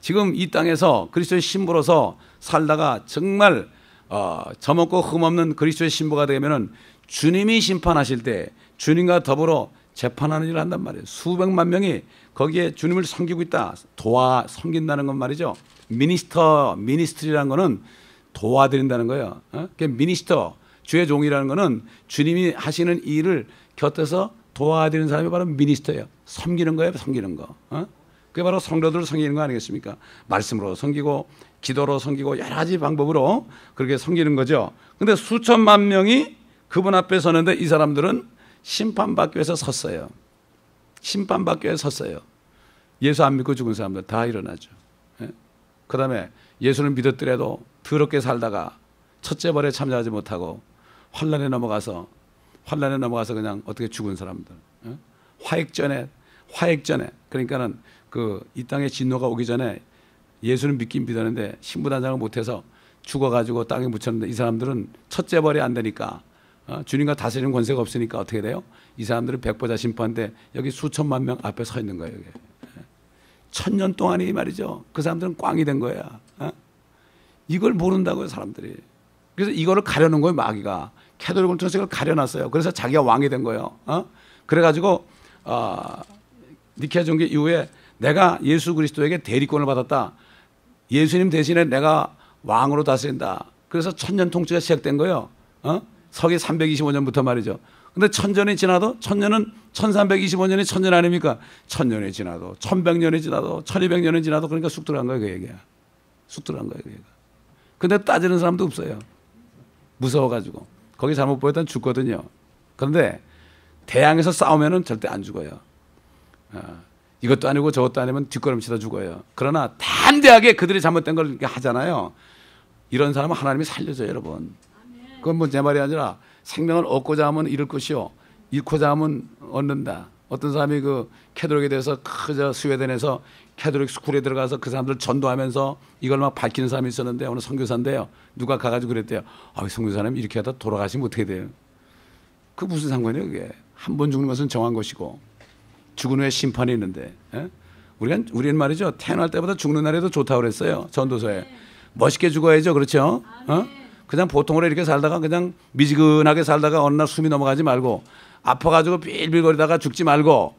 A: 지금 이 땅에서 그리스도의 신부로서 살다가 정말 점없고 흠없는 그리스도의 신부가 되면은 주님이 심판하실 때 주님과 더불어 재판하는 일을 한단 말이에요. 수백만 명이 거기에 주님을 섬기고 있다. 섬긴다는 건 말이죠. 미니스트리라는 거는 도와드린다는 거예요. 미니스터, 주의 종이라는 거는 주님이 하시는 일을 곁에서 도와드리는 사람이 바로 미니스터예요. 섬기는 거예요, 섬기는 거. 그게 바로 성도들을 섬기는 거 아니겠습니까? 말씀으로 섬기고 기도로 섬기고 여러 가지 방법으로 그렇게 섬기는 거죠. 근데 수천만 명이 그분 앞에 서는데 이 사람들은 심판받기 위해서 섰어요. 심판받기 위해서 섰어요. 예수 안 믿고 죽은 사람들 다 일어나죠. 그 다음에 예수를 믿었더라도 더럽게 살다가 첫째 벌에 참여하지 못하고 환란에 넘어가서 그냥 어떻게 죽은 사람들. 화액전에 그러니까는 이 땅에 진노가 오기 전에 예수는 믿긴 믿었는데 신부단장을 못해서 죽어가지고 땅에 묻혔는데 이 사람들은 첫째 벌이 안 되니까 주님과 다스리는 권세가 없으니까 어떻게 돼요? 이 사람들은 백보자 심판대 여기 수천만 명 앞에 서 있는 거예요. 1000년 동안이 말이죠. 그 사람들은 꽝이 된 거야. 이걸 모른다고요, 사람들이. 그래서 이거를 가려는 거예요, 마귀가. 캐톨릭을 통해서 이걸 가려놨어요. 그래서 자기가 왕이 된 거예요. 그래가지고 니케아 종교 이후에 내가 예수 그리스도에게 대리권을 받았다. 예수님 대신에 내가 왕으로 다스린다. 그래서 1000년 통치가 시작된 거예요. 서기 325년부터 말이죠. 근데 1000년이 지나도 1000년은 1325년이 1000년 아닙니까? 1000년이 지나도 1100년이 지나도 1200년이 지나도 그러니까 쑥 들어간 거예요, 그 얘기야. 쑥 들어간 거예요, 그 얘기가. 근데 따지는 사람도 없어요. 무서워가지고. 거기 잘못 보였던 죽거든요. 그런데 대항에서 싸우면은 절대 안 죽어요. 이것도 아니고 저것도 아니면 뒷걸음치다 죽어요. 그러나 담대하게 그들이 잘못된 걸 하잖아요. 이런 사람은 하나님이 살려줘요, 여러분. 그건 뭐 제 말이 아니라 생명을 얻고자 하면 잃을 것이요 잃고자 하면 얻는다. 어떤 사람이 그 캐톨릭에 대해서 스웨덴에서 캐톨릭 스쿨에 들어가서 그 사람들 전도하면서 이걸 막 밝히는 사람이 있었는데 어느 선교사인데요. 누가 가가지고 그랬대요. 선교사님 이렇게 하다 돌아가시면 어떻게 돼요? 그 무슨 상관이에요, 그게? 한 번 죽는 것은 정한 것이고 죽은 후에 심판이 있는데. 우리는 말이죠. 태어날 때보다 죽는 날이 더 좋다고 그랬어요. 전도서에. 멋있게 죽어야죠. 그렇죠? 그냥 보통으로 이렇게 살다가 그냥 미지근하게 살다가 어느 날 숨이 넘어가지 말고 아파가지고 빌빌거리다가 죽지 말고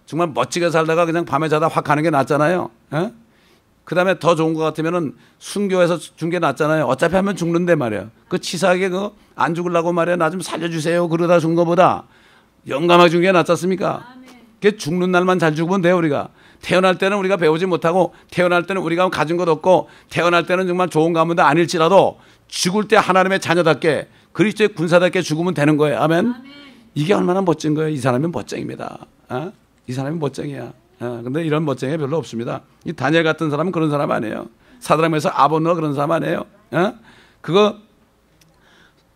A: 정말 멋지게 살다가 그냥 밤에 자다 확 가는 게 낫잖아요. 그 다음에 더 좋은 것 같으면은 순교해서 죽는 게 낫잖아요. 어차피 하면 죽는데 말이에요. 그 치사하게 안 죽으려고 말이에요. 나 좀 살려주세요. 그러다 죽는 것보다 영감하게 죽는 게 낫지 않습니까? 그 죽는 날만 잘 죽으면 돼요, 우리가. 태어날 때는 우리가 배우지 못하고 태어날 때는 우리가 가진 것 없고 태어날 때는 정말 좋은 가문도 아닐지라도 죽을 때 하나님의 자녀답게 그리스도의 군사답게 죽으면 되는 거예요. 아멘. 이게 얼마나 멋진 거예요. 이 사람이 멋쟁입니다. 이 사람이 멋쟁이야. 근데 이런 멋쟁이가 별로 없습니다. 이 다니엘 같은 사람은 그런 사람 아니에요. 사드락에서 아본노가 그런 사람 아니에요. 그거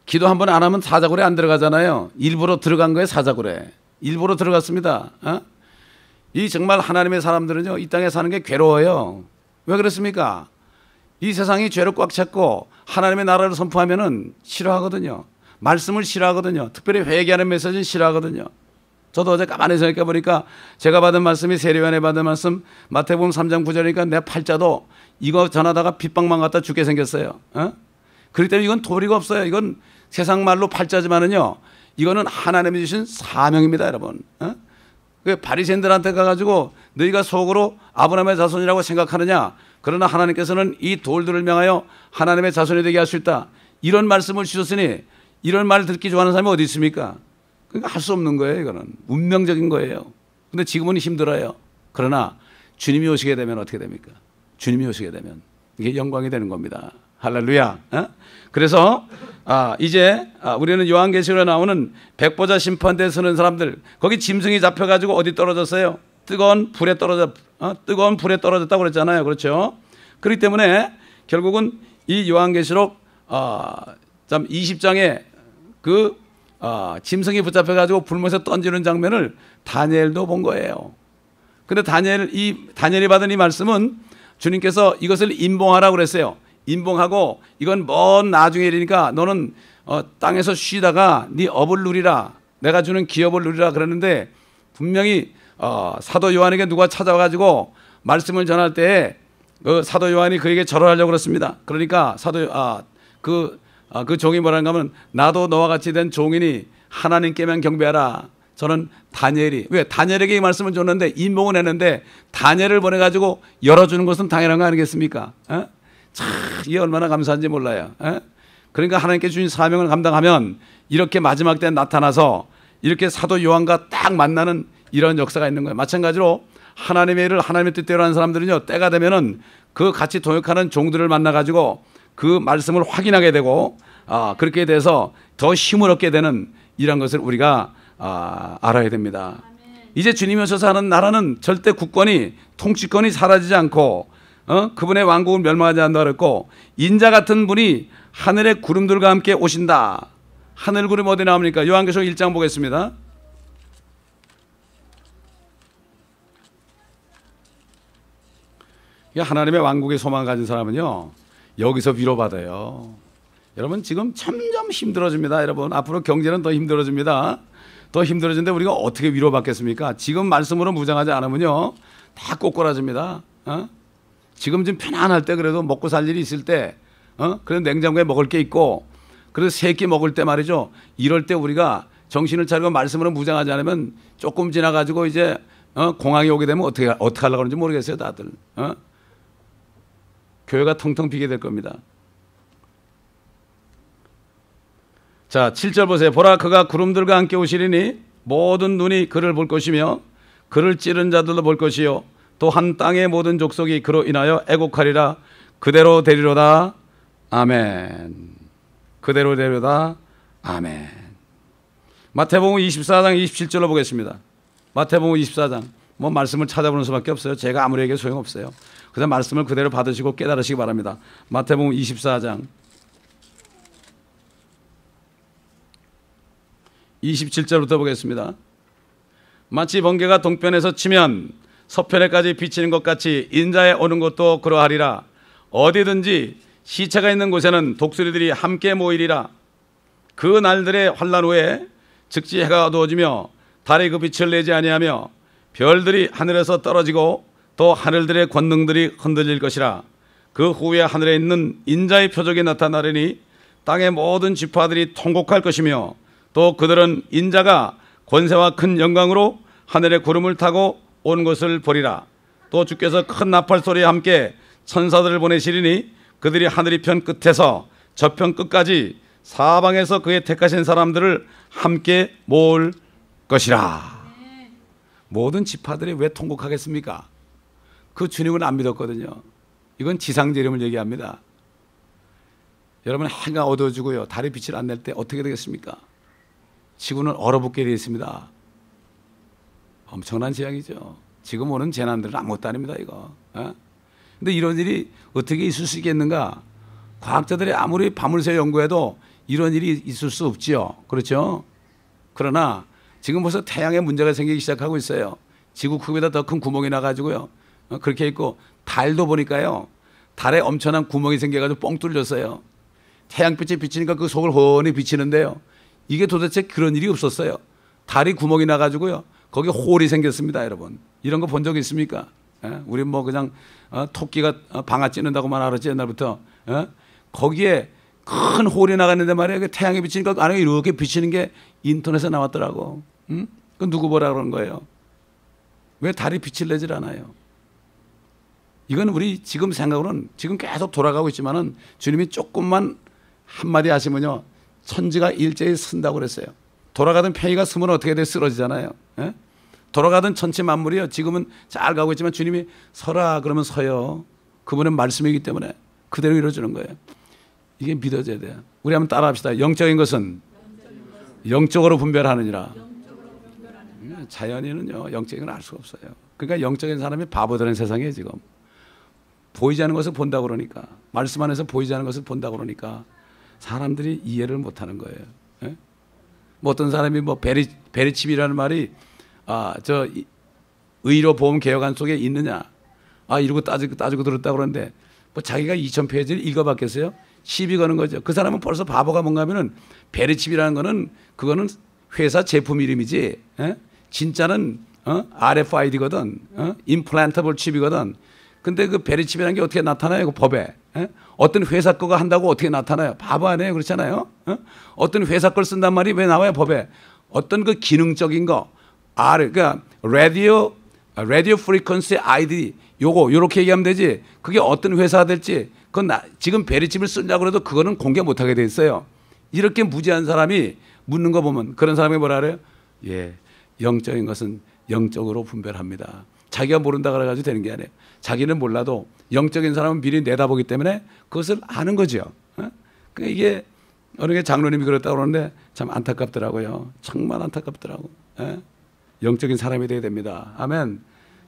A: 기도 한 번 안 하면 사자굴에 안 들어가잖아요. 일부러 들어간 거예요, 사자굴에. 일부러 들어갔습니다. 이 정말 하나님의 사람들은요, 이 땅에 사는 게 괴로워요. 왜 그렇습니까? 이 세상이 죄로 꽉 찼고 하나님의 나라를 선포하면은 싫어하거든요. 말씀을 싫어하거든요. 특별히 회개하는 메시지는 싫어하거든요. 저도 어제 가만히 생각해 보니까 제가 받은 말씀이 세례요한에 받은 말씀 마태복음 3장 9절이니까 내 팔자도 이거 전하다가 빗방망 갖다 죽게 생겼어요. 그렇기 때문에 이건 도리가 없어요. 이건 세상 말로 팔자지만은요, 이거는 하나님이 주신 사명입니다, 여러분. 그 바리새인들한테 가가지고 너희가 속으로 아브라함의 자손이라고 생각하느냐? 그러나 하나님께서는 이 돌들을 명하여 하나님의 자손이 되게 할 수 있다. 이런 말씀을 주셨으니 이런 말 듣기 좋아하는 사람이 어디 있습니까? 그러니까 할 수 없는 거예요. 이거는 운명적인 거예요. 근데 지금은 힘들어요. 그러나 주님이 오시게 되면 어떻게 됩니까? 주님이 오시게 되면 이게 영광이 되는 겁니다. 할렐루야. 그래서 이제 우리는 요한계시록에 나오는 백보자 심판대에 서는 사람들, 거기 짐승이 잡혀가지고 어디 떨어졌어요? 뜨거운 불에 떨어졌다고 그랬잖아요. 그렇죠? 그렇기 때문에 결국은 이 요한계시록 20장에 그 짐승이 붙잡혀가지고 불못에 던지는 장면을 다니엘도 본 거예요. 근데 다니엘이 받은 이 말씀은 주님께서 이것을 임봉하라고 그랬어요. 임봉하고 이건 먼 나중에 일이니까 너는 땅에서 쉬다가 네 업을 누리라. 내가 주는 기업을 누리라 그랬는데 분명히 사도 요한에게 누가 찾아와가지고 말씀을 전할 때 그 사도 요한이 그에게 절하려고 그랬습니다. 그러니까 그 종이 뭐라는가 하면 나도 너와 같이 된 종이니 하나님께만 경배하라. 저는 다니엘이, 왜 다니엘에게 이 말씀을 줬는데 임봉을 했는데 다니엘을 보내가지고 열어주는 것은 당연한 거 아니겠습니까? 참 이게 얼마나 감사한지 몰라요. 그러니까 하나님께 주신 사명을 감당하면 이렇게 마지막 때 나타나서 이렇게 사도 요한과 딱 만나는 이런 역사가 있는 거예요. 마찬가지로 하나님의 일을 하나님의 뜻대로 하는 사람들은요, 때가 되면은 그 같이 동역하는 종들을 만나가지고 그 말씀을 확인하게 되고 그렇게 돼서 더 힘을 얻게 되는 이런 것을 우리가 알아야 됩니다. 이제 주님이 오셔서 하는 나라는 절대 국권이 통치권이 사라지지 않고 그분의 왕국은 멸망하지 않는다 그랬고, 인자 같은 분이 하늘의 구름들과 함께 오신다. 하늘 구름 어디 나옵니까? 요한계시록 1장 보겠습니다. 하나님의 왕국의 소망을 가진 사람은요, 여기서 위로받아요. 여러분, 지금 점점 힘들어집니다. 여러분, 앞으로 경제는 더 힘들어집니다. 더 힘들어지는데 우리가 어떻게 위로받겠습니까? 지금 말씀으로 무장하지 않으면요, 다 꼬꾸라집니다. 지금 좀 편안할 때, 그래도 먹고 살 일이 있을 때, 그래도 냉장고에 먹을 게 있고, 그래서 세 끼 먹을 때 말이죠, 이럴 때 우리가 정신을 차리고 말씀으로 무장하지 않으면 조금 지나가지고 이제 공항에 오게 되면 어떻게 하려고 하는지 모르겠어요, 다들. 교회가 텅텅 비게 될 겁니다. 자, 7절 보세요. 보라, 그가 구름들과 함께 오시리니 모든 눈이 그를 볼 것이며 그를 찌른 자들도 볼 것이요 또 한 땅의 모든 족속이 그로 인하여 애곡하리라. 그대로 되리로다. 아멘. 그대로 되리로다. 아멘. 마태복음 24장 27절로 보겠습니다. 마태복음 24장. 뭐 말씀을 찾아보는 수밖에 없어요. 제가 아무리 얘기해도 소용없어요. 그냥 말씀을 그대로 받으시고 깨달으시기 바랍니다. 마태복음 24장 27절부터 보겠습니다. 마치 번개가 동편에서 치면 서편에까지 비치는 것 같이 인자에 오는 것도 그러하리라. 어디든지 시체가 있는 곳에는 독수리들이 함께 모이리라. 그 날들의 환난 후에 즉시 해가 어두워지며 달이 그 빛을 내지 아니하며 별들이 하늘에서 떨어지고 또 하늘들의 권능들이 흔들릴 것이라. 그 후에 하늘에 있는 인자의 표적이 나타나리니 땅의 모든 지파들이 통곡할 것이며 또 그들은 인자가 권세와 큰 영광으로 하늘의 구름을 타고 온 것을 보리라. 또 주께서 큰 나팔 소리와 함께 천사들을 보내시리니 그들이 하늘이 편 끝에서 저편 끝까지 사방에서 그의 택하신 사람들을 함께 모을 것이라. 모든 지파들이 왜 통곡하겠습니까? 그 주님은 안 믿었거든요. 이건 지상재림을 얘기합니다. 여러분, 해가 어두워지고요, 달이 빛을 안 낼 때 어떻게 되겠습니까? 지구는 얼어붙게 되어 있습니다. 엄청난 재앙이죠. 지금 오는 재난들은 아무것도 아닙니다, 이거. 근데 이런 일이 어떻게 있을 수 있겠는가? 과학자들이 아무리 밤을 새 연구해도 이런 일이 있을 수 없지요. 그렇죠? 그러나 지금 벌써 태양에 문제가 생기기 시작하고 있어요. 지구 크기보다 더 큰 구멍이 나가지고요, 그렇게 있고, 달도 보니까요, 달에 엄청난 구멍이 생겨가지고 뻥 뚫렸어요. 태양빛이 비치니까 그 속을 훤히 비치는데요, 이게 도대체 그런 일이 없었어요. 달이 구멍이 나가지고요, 거기 홀이 생겼습니다. 여러분, 이런 거 본 적 있습니까? 우리 뭐 그냥 토끼가 방아 찌는다고만 알았지, 옛날부터. 거기에 큰 홀이 나갔는데 말이에요, 그 태양이 비치니까 안에 이렇게 비치는 게 인터넷에 나왔더라고. 그 누구 보라 그런 거예요? 왜 달이 빛을 내질 않아요? 이건 우리 지금 생각으로는 지금 계속 돌아가고 있지만은 주님이 조금만 한마디 하시면요, 천지가 일제히 쓴다고 그랬어요. 돌아가던 페이가 쓰면 어떻게 돼? 쓰러지잖아요. 돌아가던 천체 만물이요, 지금은 잘 가고 있지만 주님이 서라 그러면 서요. 그분의 말씀이기 때문에 그대로 이루어지는 거예요. 이게 믿어져야 돼요. 우리 한번 따라합시다. 영적인 것은 영적으로 분별하느니라. 자연인은요, 영적인 걸 알 수가 없어요. 그러니까 영적인 사람이 바보되는 세상이에요. 지금 보이지 않는 것을 본다고 그러니까, 말씀 안에서 보이지 않는 것을 본다고 그러니까 사람들이 이해를 못하는 거예요. 뭐 어떤 사람이 뭐 베리칩이라는 말이 저 의료보험 개혁안 속에 있느냐, 이러고 따지고 들었다고 그러는데, 뭐 자기가 2000페이지를 읽어봤겠어요? 시비 거는 거죠. 그 사람은 벌써 바보가 뭔가 하면은, 베리칩이라는 거는 그거는 회사 제품 이름이지, 진짜는 RFID거든, 임플란터블 칩이거든. 근데 그 베리칩이라는 게 어떻게 나타나요? 그 법에. 어떤 회사 거가 한다고 어떻게 나타나요? 바보 아니에요? 그렇잖아요. 어떤 회사 걸 쓴단 말이 왜 나와요? 법에. 어떤 그 기능적인 거, 그러니까 라디오 프리퀀시 ID, 요렇게 얘기하면 되지. 그게 어떤 회사가 될지, 그건 지금 베리칩을 쓰려고 해도 그거는 공개 못하게 돼 있어요. 이렇게 무지한 사람이 묻는 거 보면 그런 사람이 뭐라 그래요? 예, 영적인 것은 영적으로 분별합니다. 자기가 모른다 그래가지고 되는 게 아니에요. 자기는 몰라도 영적인 사람은 미리 내다보기 때문에 그것을 아는 거죠. 그러니까 이게 어느 게 장로님이 그랬다고 그러는데 참 안타깝더라고요. 정말 안타깝더라고. 영적인 사람이 되어야 됩니다. 아멘.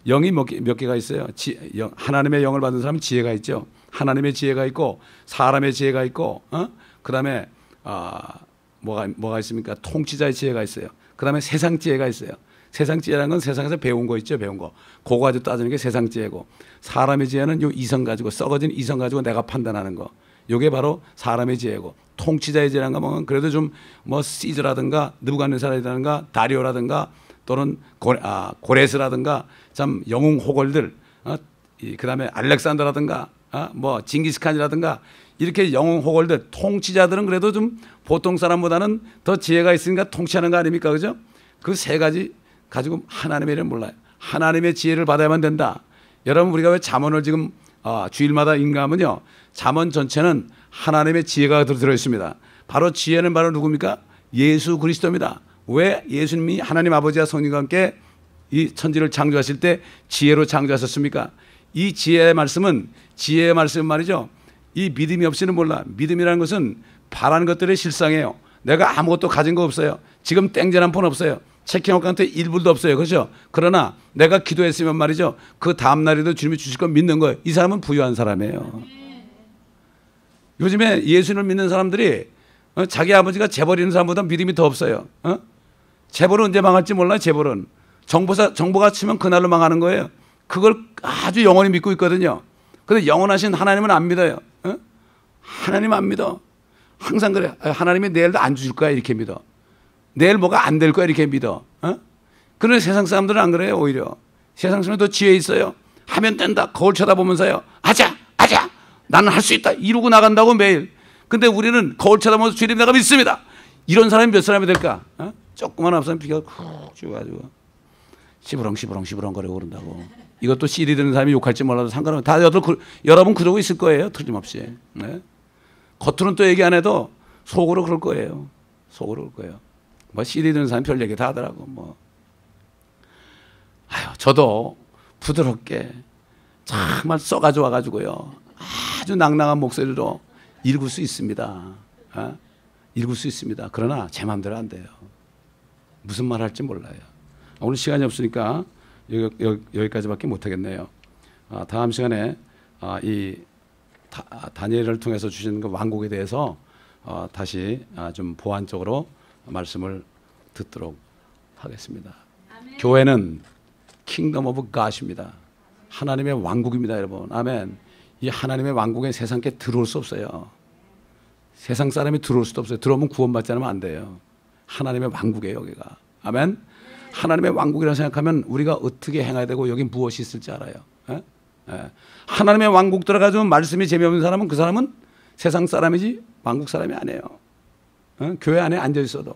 A: 영이 몇 개가 있어요. 하나님의 영을 받은 사람은 지혜가 있죠. 하나님의 지혜가 있고 사람의 지혜가 있고, 그다음에 뭐가 있습니까? 통치자의 지혜가 있어요. 그다음에 세상 지혜가 있어요. 세상 지혜라는 건 세상에서 배운 거 있죠. 배운 거. 그거 가지고 따지는 게 세상 지혜고, 사람의 지혜는 요 이성 가지고, 썩어진 이성 가지고 내가 판단하는 거, 요게 바로 사람의 지혜고, 통치자의 지혜라는 건 그래도 좀 뭐 시즈라든가 느부갓네살이라든가 다리오라든가 또는 고레스라든가 참 영웅 호걸들, 그다음에 알렉산더라든가 뭐 징기스칸이라든가 이렇게 영웅 호걸들, 통치자들은 그래도 좀 보통 사람보다는 더 지혜가 있으니까 통치하는 거 아닙니까? 그죠? 그 세 가지 가지고 하나님의 일을 몰라요. 하나님의 지혜를 받아야만 된다. 여러분, 우리가 왜 잠언을 지금 주일마다 인가하면요, 잠언 전체는 하나님의 지혜가 들어 있습니다. 바로 지혜는 바로 누굽니까? 예수 그리스도입니다. 왜 예수님이 하나님 아버지와 성령과 함께 이 천지를 창조하실 때 지혜로 창조하셨습니까? 이 지혜의 말씀은, 지혜의 말씀 말이죠, 이 믿음이 없이는 몰라. 믿음이라는 것은 바라는 것들의 실상이에요. 내가 아무것도 가진 거 없어요. 지금 땡전 한 푼 없어요. 체킹 어카운트에 1불도 없어요. 그렇죠? 그러나 내가 기도했으면 말이죠, 그 다음 날에도 주님이 주실 걸 믿는 거예요. 이 사람은 부유한 사람이에요. 요즘에 예수님을 믿는 사람들이 자기 아버지가 재벌인 사람보다 믿음이 더 없어요. 재벌은 언제 망할지 몰라요. 재벌은 정보가 치면 그날로 망하는 거예요. 그걸 아주 영원히 믿고 있거든요. 그런데 영원하신 하나님은 안 믿어요. 하나님 안 믿어. 항상 그래. 하나님이 내일도 안 주실 거야 이렇게 믿어. 내일 뭐가 안 될 거야 이렇게 믿어. 그런데 세상 사람들은 안 그래요. 오히려 세상 사람들도 지혜 있어요. 하면 된다. 거울 쳐다보면서요, 하자 나는 할 수 있다 이러고 나간다고 매일. 근데 우리는 거울 쳐다보면서 주님 내가 믿습니다. 이런 사람이 몇 사람이 될까? 조그만 앞선 피가 쿡 죽어가지고 시부렁 거리고 그런다고. 이것도 CD 듣는 사람이 욕할지 몰라도 상관없어요. 다 여러분 그러고 있을 거예요. 틀림없이. 네? 겉으로는 또 얘기 안 해도 속으로 그럴 거예요. 속으로 그럴 거예요. 뭐 CD 듣는 사람이 별 얘기 다 하더라고. 뭐. 저도 부드럽게 정말 써가지고 와가지고요, 아주 낭낭한 목소리로 읽을 수 있습니다. 읽을 수 있습니다. 그러나 제 마음대로 안 돼요. 무슨 말 할지 몰라요. 오늘 시간이 없으니까 여기까지밖에 못하겠네요. 다음 시간에 이 다니엘을 통해서 주신 그 왕국에 대해서 다시 좀 보완적으로 말씀을 듣도록 하겠습니다. 아멘. 교회는 킹덤 오브 갓입니다. 하나님의 왕국입니다, 여러분. 아멘. 이 하나님의 왕국에 세상에 들어올 수 없어요. 세상 사람이 들어올 수도 없어요. 들어오면 구원받지 않으면 안 돼요. 하나님의 왕국이에요, 여기가. 아멘. 하나님의 왕국이라고 생각하면 우리가 어떻게 행해야 되고 여기 무엇이 있을지 알아요. 하나님의 왕국 들어가지고 말씀이 재미없는 사람은 그 사람은 세상 사람이지 왕국 사람이 아니에요. 교회 안에 앉아 있어도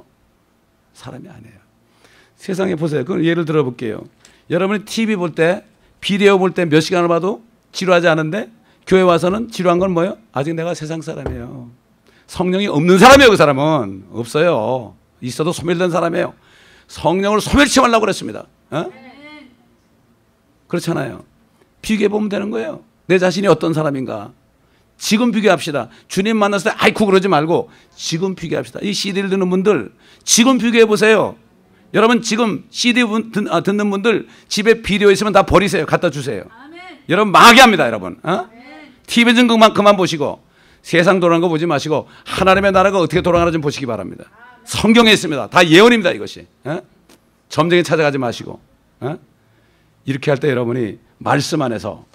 A: 사람이 아니에요. 세상에 보세요. 그럼 예를 들어 볼게요. 여러분이 TV 볼 때, 비디오 볼 때 몇 시간을 봐도 지루하지 않은데 교회 와서는 지루한 건 뭐예요? 아직 내가 세상 사람이에요. 성령이 없는 사람이에요. 그 사람은 없어요. 있어도 소멸된 사람이에요. 성령을 소멸치 말라고 그랬습니다. 그렇잖아요. 비교해 보면 되는 거예요. 내 자신이 어떤 사람인가. 지금 비교합시다. 주님 만났을 때 아이쿠 그러지 말고 지금 비교합시다. 이 CD를 듣는 분들 지금 비교해 보세요. 여러분 지금 CD 듣는 분들 집에 비디오 있으면 다 버리세요. 갖다 주세요. 아멘. 여러분 망하게 합니다. 여러분. TV 좀 그만 보시고 세상 돌아가는 거 보지 마시고 하나님의 나라가 어떻게 돌아가나 좀 보시기 바랍니다. 성경에 있습니다. 다 예언입니다. 이것이. 점쟁이 찾아가지 마시고 이렇게 할 때 여러분이 말씀 안에서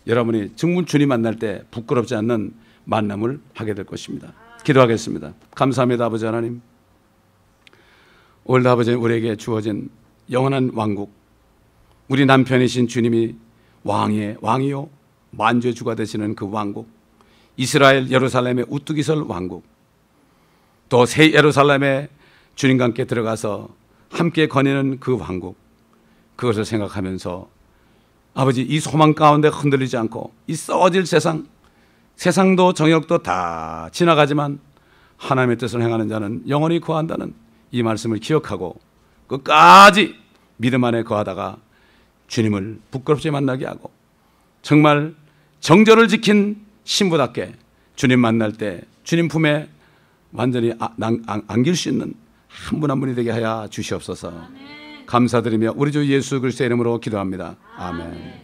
A: 여러분이 정말 주님 만날 때 부끄럽지 않는 만남을 하게 될 것입니다. 기도하겠습니다. 감사합니다. 아버지 하나님, 오늘도 아버지 우리에게 주어진 영원한 왕국, 우리 남편이신 주님이 왕이요 만주의 주가 되시는 그 왕국, 이스라엘 예루살렘의 우뚝이 설 왕국, 또 새 예루살렘에 주님과 함께 들어가서 함께 거니는 그 왕국, 그것을 생각하면서 아버지 이 소망 가운데 흔들리지 않고 이 썩어질 세상도 정욕도 다 지나가지만 하나님의 뜻을 행하는 자는 영원히 거한다는 이 말씀을 기억하고 끝까지 믿음 안에 거하다가 주님을 부끄럽지 만나게 하고 정말 정절을 지킨 신부답게 주님 만날 때 주님 품에 완전히 안길 수 있는 한 분 한 분이 되게 하여 주시옵소서. 감사드리며 우리 주 예수 그리스도의 이름으로 기도합니다. 아멘.